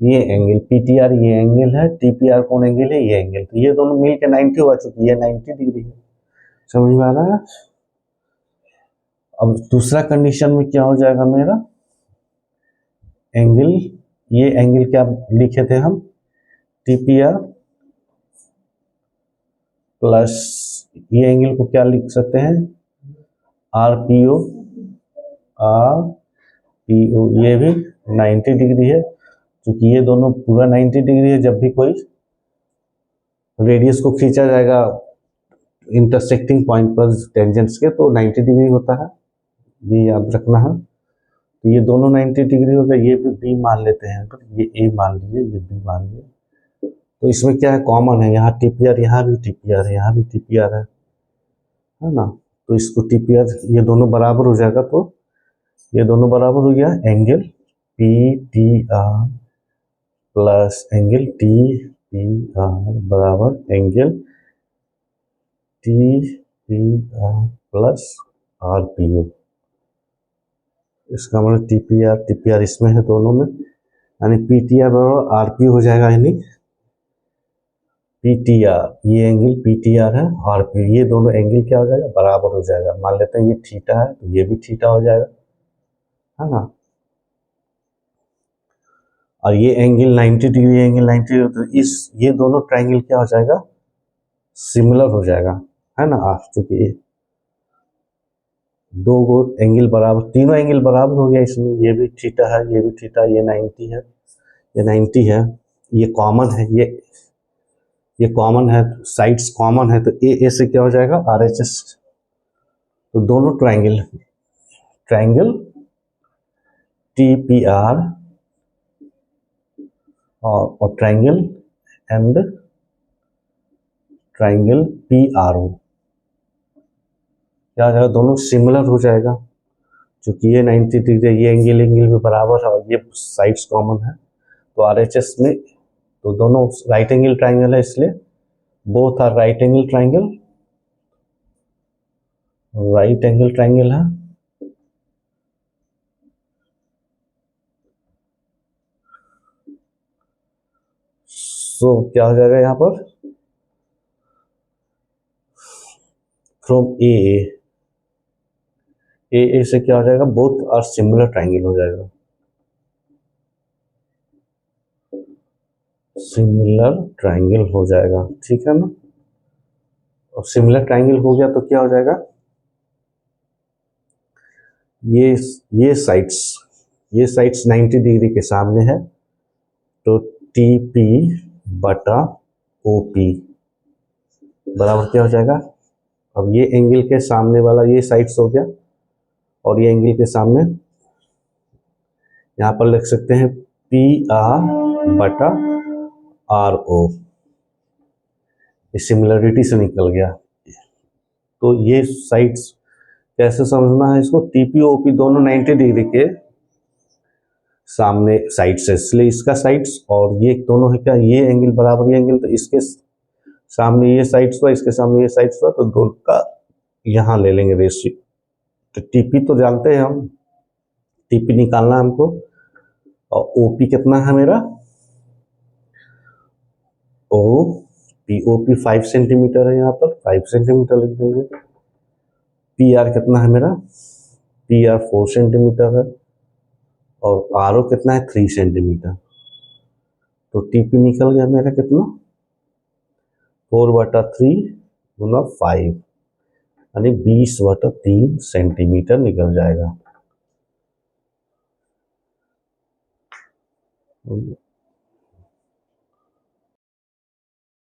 ये एंगल पी टी आर ये एंगल है, टी पी आर कौन एंगल है, ये एंगल, तो ये दोनों मिलकर 90 हुआ, चुकी ये 90 डिग्री है, समझ में आ रहा है। अब दूसरा कंडीशन में क्या हो जाएगा मेरा एंगल, ये एंगल क्या लिखे थे हम टी पी आर प्लस ये एंगल को क्या लिख सकते हैं आर पी ओ, ये भी 90 डिग्री है, क्योंकि ये दोनों पूरा 90 डिग्री है, जब भी कोई रेडियस को खींचा जाएगा इंटरसेक्टिंग पॉइंट पर टेंजेंट्स के तो 90 डिग्री होता है, ये याद रखना है। तो ये दोनों 90 डिग्री हो गए, ये भी बी मान लेते हैं, तो ये ए मान लिए, ये बी मान लिए, तो इसमें क्या है कॉमन है, यहाँ टीपीआर, यहाँ भी टीपीआर है, यहाँ भी टीपीआर है ना, तो इसको टीपीआर ये दोनों बराबर हो जाएगा, तो ये दोनों बराबर हो गया angle P T R plus angle T P R बराबर angle T P R plus R P O, इसका मतलब टी पी आर इसमें है दोनों में, यानी पी टी आर बराबर आर पी हो जाएगा, यानी पी टी आर ये एंगल पी टी आर है, आर पी ये दोनों एंगल क्या हो जाएगा बराबर हो जाएगा, मान लेते हैं ये थीटा है तो ये भी थीटा हो जाएगा, है ना। और ये एंगल 90 डिग्री, एंगल 90 डिग्री, तो इस ये दोनों ट्रायंगल क्या हो जाएगा सिमिलर हो जाएगा, है ना। आप चूंकि दो गो एंगल बराबर, तीनों एंगल बराबर हो गया, इसमें ये भी थीटा है, ये भी थीटा, ये 90 है, ये 90 है, ये कॉमन है, ये कॉमन है, साइड्स कॉमन है, तो ए से क्या हो जाएगा आर एच एस, तो दोनों ट्रायंगल टी पी आर और ट्रायंगल एंड ट्राइंगल PRO, क्या हो जाएगा, दोनों सिमिलर हो जाएगा, क्योंकि ये 90 डिग्री, ये एंगल भी बराबर है और ये साइड्स कॉमन है, तो RHS में तो दोनों राइट एंगल ट्राइंगल है, इसलिए both are right angle triangle, right angle triangle है। सो क्या हो जाएगा यहाँ पर, फ्रॉम ए से क्या हो जाएगा, बोथ आर सिमिलर ट्राइंगल हो जाएगा, सिमिलर ट्राइंगल हो जाएगा, ठीक है ना। और सिमिलर ट्राइंगल हो गया तो क्या हो जाएगा, ये साइड्स ये साइड्स 90 डिग्री के सामने है, तो TP बटा OP बराबर क्या हो जाएगा, अब ये एंगल के सामने वाला ये साइड्स हो गया, और ये एंगल के सामने यहाँ पर लिख सकते हैं PR बटा RO, इस सिमिलरिटी से निकल गया। तो ये साइड्स कैसे समझना है इसको, TP OP दोनों 90 डिग्री के सामने साइड्स है, इसलिए इसका साइड्स और ये दोनों है क्या, ये एंगल बराबर ये एंगल, तो इसके सामने ये साइड्स हुआ, इसके सामने ये साइड्स हुआ, तो दोनों का यहाँ ले लेंगे रेशियो। तो TP तो जानते हैं हम, TP निकालना है हमको, और OP कितना है मेरा, OP 5 सेंटीमीटर है, यहाँ पर 5 सेंटीमीटर लिख देंगे। PR कितना है मेरा, PR 4 सेंटीमीटर है, और RO कितना है 3 सेंटीमीटर, तो TP निकल गया मेरा कितना, 4/3 गुना 5, यानी 20/3 सेंटीमीटर निकल जाएगा।